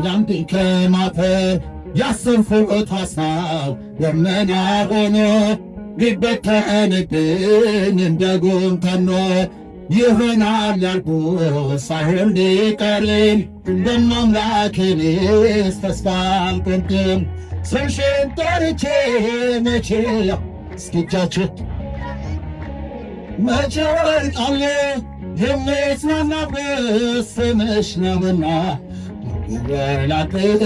ላንተን ከማፈር ያሰብኩት ሐሳብ ደመና ሆኖ ቢበተንብኝ እንደ ጉም ተኖ ይሆናል ያልኩት ሳይሆን ቢቀርም እንደማምላክ እኔስ ተስፋ አልቆርጥም ስምሽን ጠርቼ መቼ እስኪ እጃችሁ መቼ እወድቃለሁ የምጽናናበት ስምሽ ነውና ላቅርብ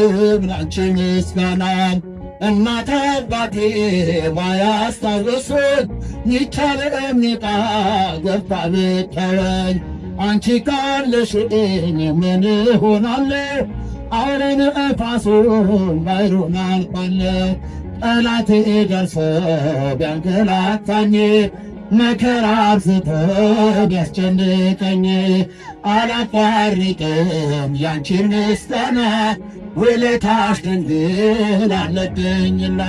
ላንቺ ምስጋና እናት አባቴ ባያስታውሱኝ ይቻለም ኔጣ ገብታ ብትተወኝ አንቺ ካለሽኝ ምን እሆናለሁ አውሬ ነፋሱን ባሕሩን አልፋለሁ ጠላቴ ደርሶ ቢያንገላታኝ መከራ አብዝቶ ቢያስጨንቀኝ አላቋርጥም ያንቺን ምስጋና ውለታሽ ድንግል አለብኝና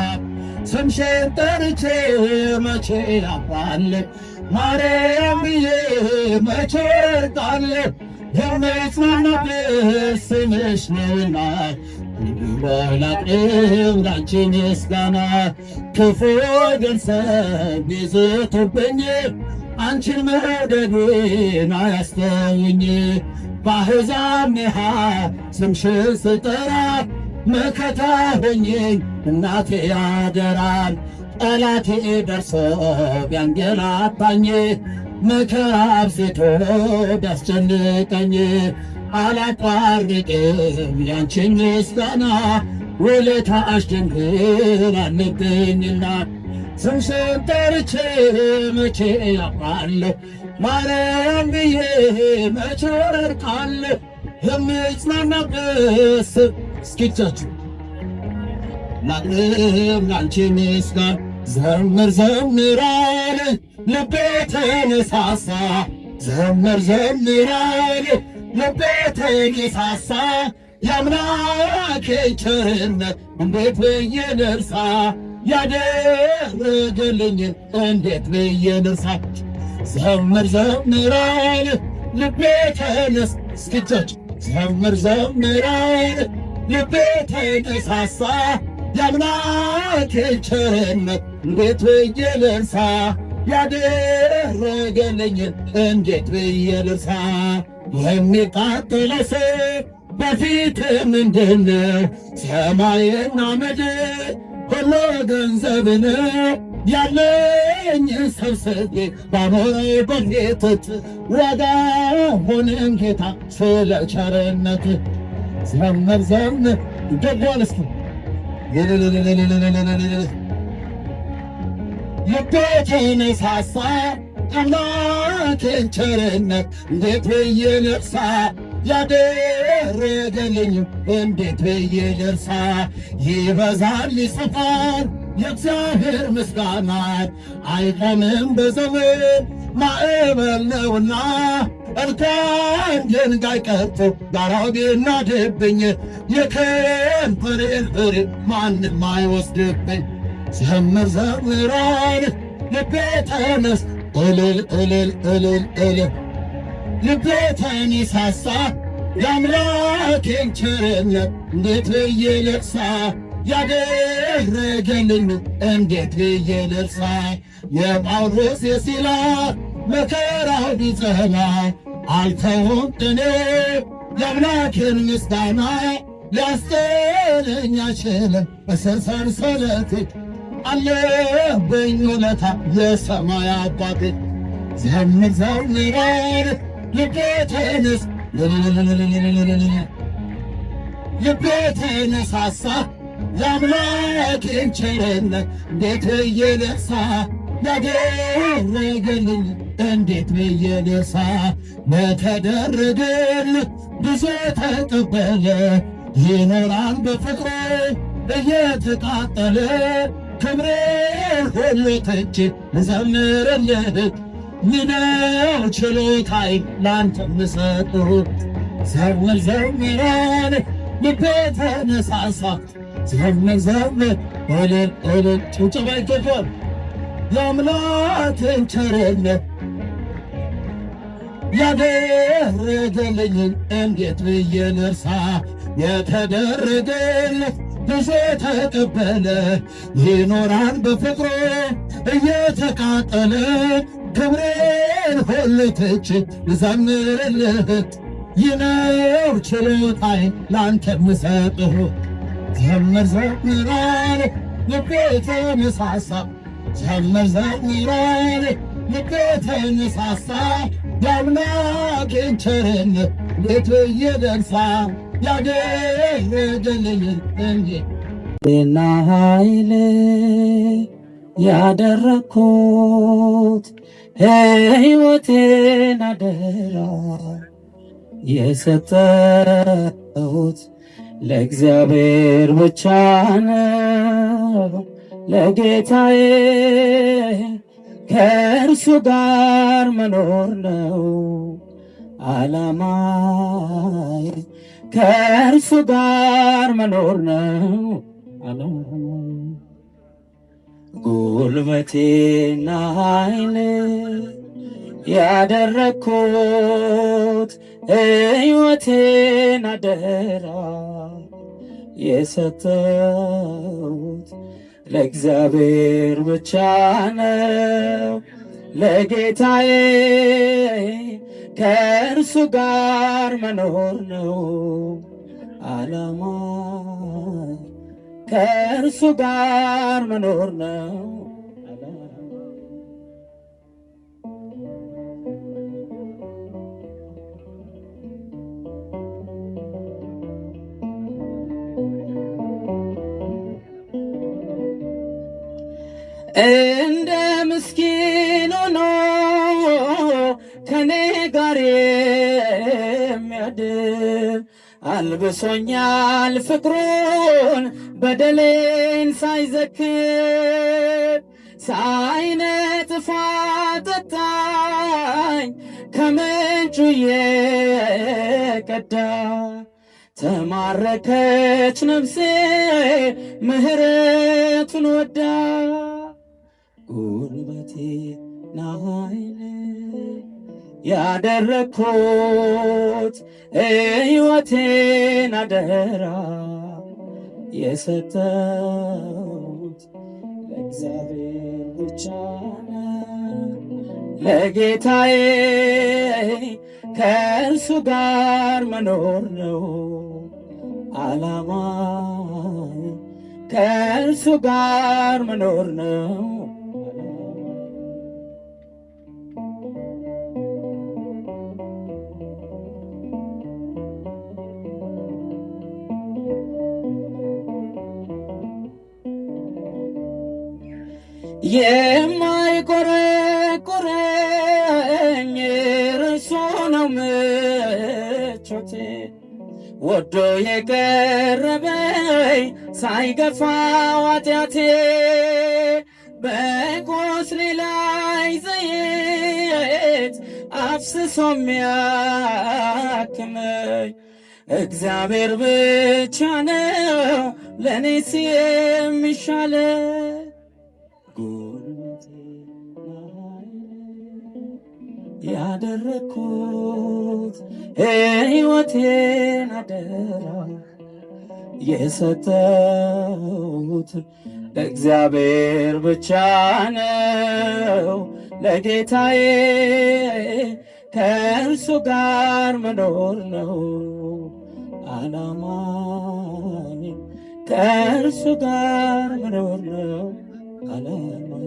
ስምሽን ጠርቼ መቼ አፍራለሁ ማርያም ብዬ መቼ እወድቃለሁ የምጽናናበት ስምሽ ነውና ላቅርብ ላንቺ ምስጋና ክፉ ገንዘብ ቢዝቱብኝ አንቺን መውደዴን አያስተውኝ በአሕዛብ መሃል ስምሽን ስጠራ መከታ ሆኜኝ እናቴ ያደራል ጠላቴ ደርሶ ቢያንገላታኝ መከራ አብዝቶ ቢያስጨንቀኝ አላቋርጥም ያንቺን ምስጋና ውለታሽ ድንግል አለብኝና ስምሽን ጠርቼ መቼ አፍራለሁ ማርያም ብዬ መቼ እወድቃለሁ የምጽናናበት እስኪቻችሁ ላቅርብ ላንቺ ምስጋና ዘምር ዘምር አለ ልቤ ተነሳሳ ዘምር ዘምር አለ ልቤ ተነሳሳ የአምላኬን ቸርነት እንዴት ብዬ ልርሳ ያደረገልኝን እንዴት ብዬ ልርሳ ዘምር ዘምር አለ ልቤ ተነስ እስኪቻችሁ ዘምር ዘምር አለ ልቤ ተነሳሳ የአምላኬን ቸርነት እንዴት ብዬ ልርሳ ያደረገልኝን እንዴት ብዬ ልርሳ የሚቃጠል ሰይፍ በፊት ምንድነው ሰማይና ምድር ሁሉ ገንዘብ ነው ያለኝ ሰብስቤ ባኖረው በጌትት ዋጋ ሆነም ጌታ ስለ ቸርነት ዘምር ዘምር ደጓልስ ልቤ ተነሳሳ አምላኬን ቸርነት እንዴት ብዬ ልርሳ ያደረገልኝ እንዴት ብዬ ልርሳ ይበዛል ይሰፋል የእግዚአብሔር ምስጋና አይቆምም በዘመን ማዕበል ነውና እንኳን ድንጋይ ቀርቶ ጋራው ቢናድብኝ የከንፈሬን ፍሬ ማንም አይወስድብኝ ዘምር ዘምር አለ ልቤ ተነስ እልል እልል እልል እልል ልቤ ተነሳሳ የአምላኬን ቸርነት እንዴት ብዬ ልርሳ ያደረገልኝ እንዴት ብዬ ልርሳ የጳውሎስ የሲላስ መከራው ቢጸና አልተውም እኔ የአምላኬን ምስጋና ሊያስጥለኝ አይችልም እስር ሰንሰለቴ አለብኝ ውለታ የሰማይ አባቴ ዘምር ዘምር አለ ልቤ ተነስ ልቤ ተነሳሳ የአምላኬን ቸርነት እንዴት ብዬ ልርሳ ያደረገልኝ እንዴት ብዬ ልርሳ ለተደረገልህ ብዙ ተቀበለ ይኖራል በፍቅሩ እየተቃጠለ ክብሬን ሁሉ ትቼ ልዘምርልህ ምነው ችሎታዬ ላንተ ምሰጥህ ዘምር ዘምር አለ ልቤ ተነሳሳ ዘምር ዘምር እልል እልል ጭብጨባ ይገባል የአምላኬን ቸርነት ያደረገልኝን እንዴት ብዬ ልርሳ የተደረገለት ብዙ ተቀበለ ይኖራል በፍቅሩ እየተቃጠለ ክብሬን ሁሉ ትቼ ልዘምርልህ ይነው ችሎታዬ ላንተ ምሰጥህ ዘምር ዘምር አለ ልቤ ተነሳሳ ዘምር ዘምር አለ ልቤ ተነሳሳ የአምላኬን ቸርነት እንዴት ብዬ ልርሳ ያደረገልኝን እንዴት እና ኃይሌ ያደረግኩት ሕይወቴን አደራ የሰጠሁት ለእግዚአብሔር ብቻ ነው ለጌታዬ ከእርሱ ጋር መኖር ነው ዓላማዬ። ከእርሱ ጋር መኖር ነው ዓላማዬ። ጉልበቴና ኃይሌ ያደረግኩት ሕይወቴን አደራ የሰጠሁት ለእግዚአብሔር ብቻ ነው ለጌታዬ። ከእርሱ ጋር መኖር ነው ዓላማዬ። ከእርሱ ጋር መኖር ነው። እንደ ምስኪን ሆኖ ከኔ ጋር የሚያድር አልብሶኛል ፍቅሩን በደሌን ሳይዘክር ሳይነጥፍ አጠጣኝ ከምንጩ የቀዳ ተማረከች ነፍሴ ምሕረቱን ወዳ ጉልበቴና ኃይሌ ያደረግኩት ሕይወቴን አደራ የሰጠሁት ለእግዚአብሔር ብቻ ነው ለጌታዬ። ከእርሱ ጋር መኖር ነው ዓላማዬ። ከእርሱ ጋር መኖር ነው። የማይቆረቆረኝ እርሱ ነው ምቾቴ ወዶ የቀረበኝ ሳይገፋ ኃጢአቴ በቁስሌ ላይ ዘይት አፍስሶ የሚያክመኝ እግዚአብሔር ብቻ ነው ለእኔስ የሚሻለኝ። ያደረግኩት ሕይወቴን አደራ የሰጠሁት ለእግዚአብሔር ብቻ ነው ለጌታዬ። ከእርሱ ጋር መኖር ነው ዓላማዬ። ከእርሱ ጋር መኖር ነው ዓላማዬ።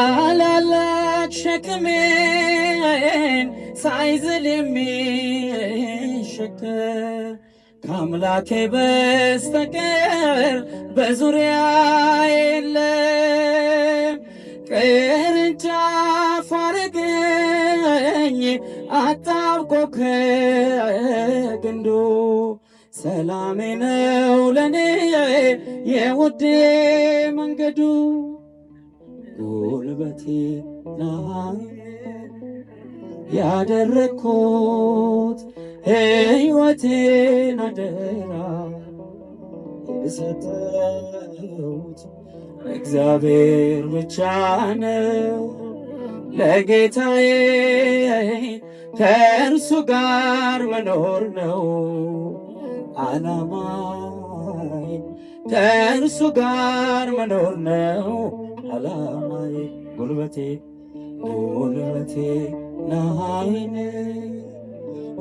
ታላላቅ ሸክሜን ሳይዝል የሚሸከም ከአምላኬ በስተቀር በዙሪያ የለም። ቅርንጫፍ አረገኝ አጣብቆ ከግንዱ ሰላሜ ነው ለኔ የውዴ መንገዱ። ጉልበቴና ያደረግኩት ሕይወቴን አደራ የሰጠሁት እግዚአብሔር ብቻ ነው ለጌታዬ። ከእርሱ ጋር መኖር ነው ዓላማዬ። ከእርሱ ጋር መኖር ነው ዓላማዬ። ጉልበቴና ኃይሌ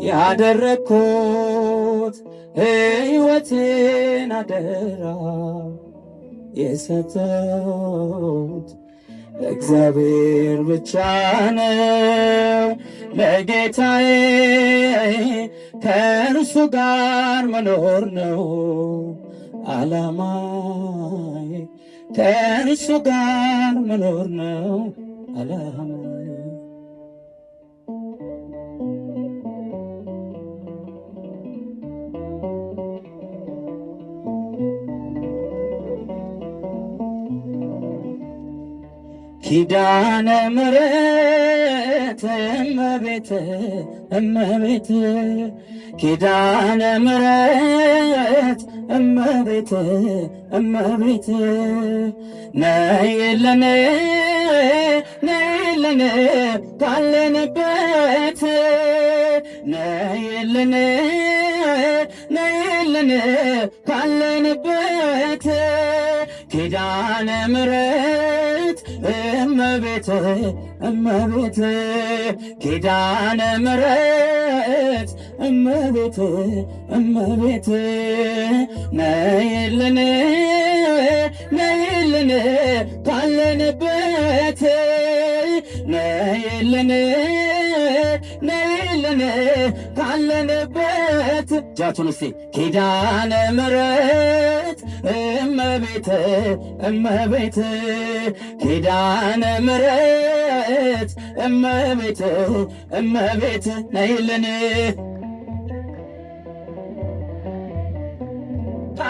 ያደረግኩት ሕይወቴን አደራ የሰጠሁት ለእግዚአብሔር ብቻ ነው ለጌታዬ። ከእርሱ ጋር መኖር ነው ዓላማዬ። ከእርሱ ጋር መኖር ነው ዓላማዬ። ኪዳነ ምሕረት እመቤት እመቤት ኪዳነ ምሕረት እመቤት እመቤት ነይልን ነይልን ካለንበት ነይልን ነይልን ካለንበት ኪዳነ ምሕረት እመቤት እመቤት ኪዳነ ምሕረት እመቤት እመቤት ነይልን ነይልን ካለንበት ነይልን ነይልን ካለንበት እጃችሁን እስቲ ኪዳነ ምሕረት እመቤት እመቤት ኪዳነ ምሕረት እመቤት እመቤት ነይልን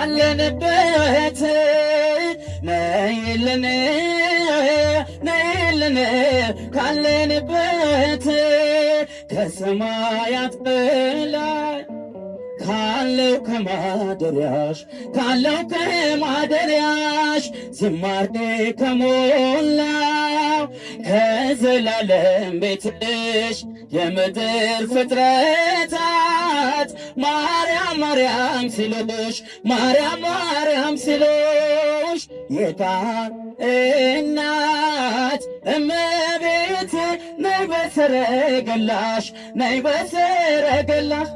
ካለንበት ነይልን ነይልን ካለንበት ከሰማያት በላይ ካለው ከማደሪያሽ ካለው ከማደሪያሽ ዝማሬ ከሞላው ከዘላለም ቤትሽ የምድር ፍጥረታት ማርያም ማርያም ሲሉሽ ማርያም ማርያም ሲሉሽ የቃል እናት እመቤት ነይ በሰረገላሽ ነይ በሰረገላሽ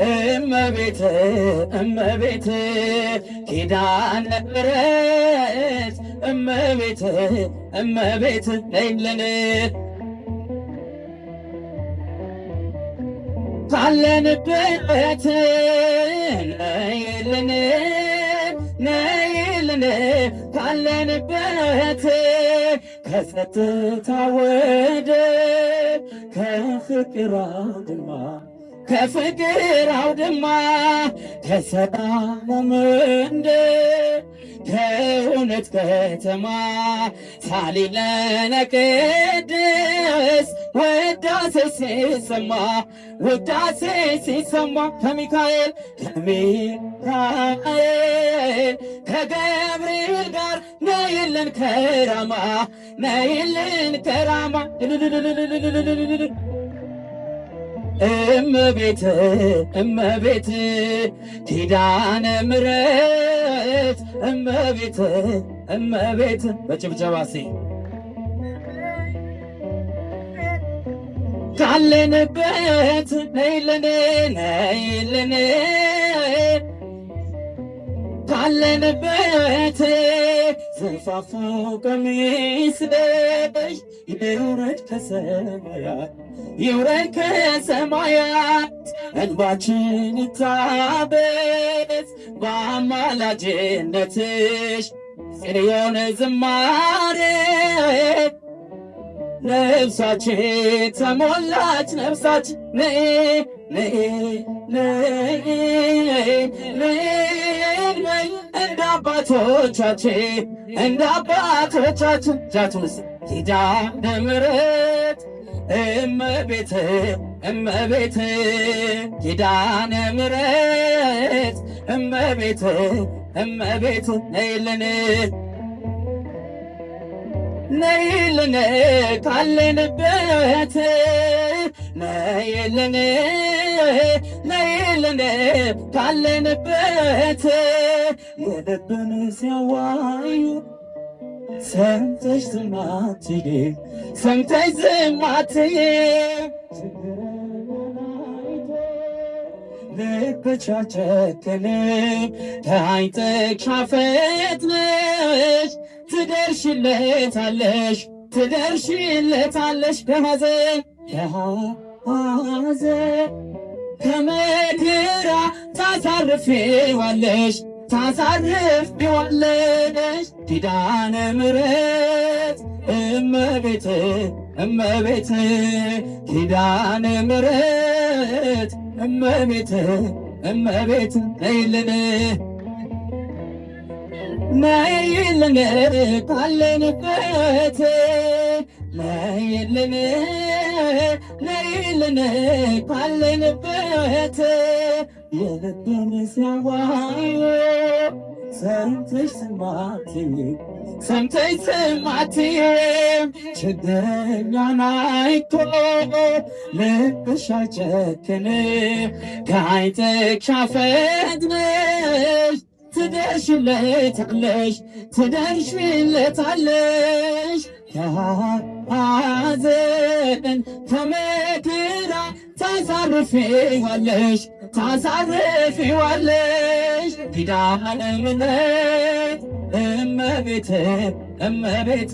እመቤት እመቤት ኪዳነ ምሕረት እመቤት እመቤት ነይልን ካለንበት ነይልን ነይልን ካለንበት ከጸጥታ ወደ ከፍቅር አውድማ ከፍቅር አውድማ ከሰላም መንደር ከእውነት ከተማ ሳሊለነ ቅድስ ውዳሴ ሲሰማ ውዳሴ ሲሰማ ከሚካኤል ከሚካኤል ከገብርኤል ጋር ነይልን ከራማ ነይልን ከራማ እመቤት እመቤት ኪዳነ ምሕረት እመቤት እመቤት በጭብጨባ ሲ ካለንበት ነይልን ነይልን ካለንበት ዘርፋፋው ቀሚስሽ ይውረድ ከሰማያት ይውረድ ከሰማያት እንባችን ይታበስ በአማላጅነትሽ ጽዮን ዝማሬ ነፍሳችን ተሞላች ነፍሳችን ነይ ነይ ነይ ነይ እንደ አባቶቻችን እንደ አባቶቻችን ጃቱንስ ኪዳነ ምሕረት እመቤት እመቤት ኪዳነ ምሕረት እመቤት እመቤት ነይልን ነይልን ካለንበት ነይልን ነይልን ካለንበት የልብን ሲያዋዩ ሰምተሽ ዝም አትይ ሰምተሽ ዝም አትይ ልብቻቸክን ታይተሽ አፈጥነሽ ትደርሽለታለሽ ትደርሽለታለሽ ከሐዘን ከሐዘን ከመከራ ታሳርፊዋለሽ ታሳርፊዋለሽ ኪዳነ ምሕረት እመቤት እመቤት ኪዳነ ምሕረት እመቤት እመቤት ነይልን ነይልን ካለንበት ነይልን ካለንበት የልቤን ሲያዋይ ሰምተሽ ስማትም ችግረኛን አይቶ ልብሽ አይጨክንም ከዓይንሽ ፈጥነሽ ትደርሽለታለሽ ከሐዘን ከመከራ ታሳርፊዋለሽ ኪዳነ ምሕረት እመቤት እመቤት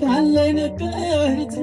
ካለንበት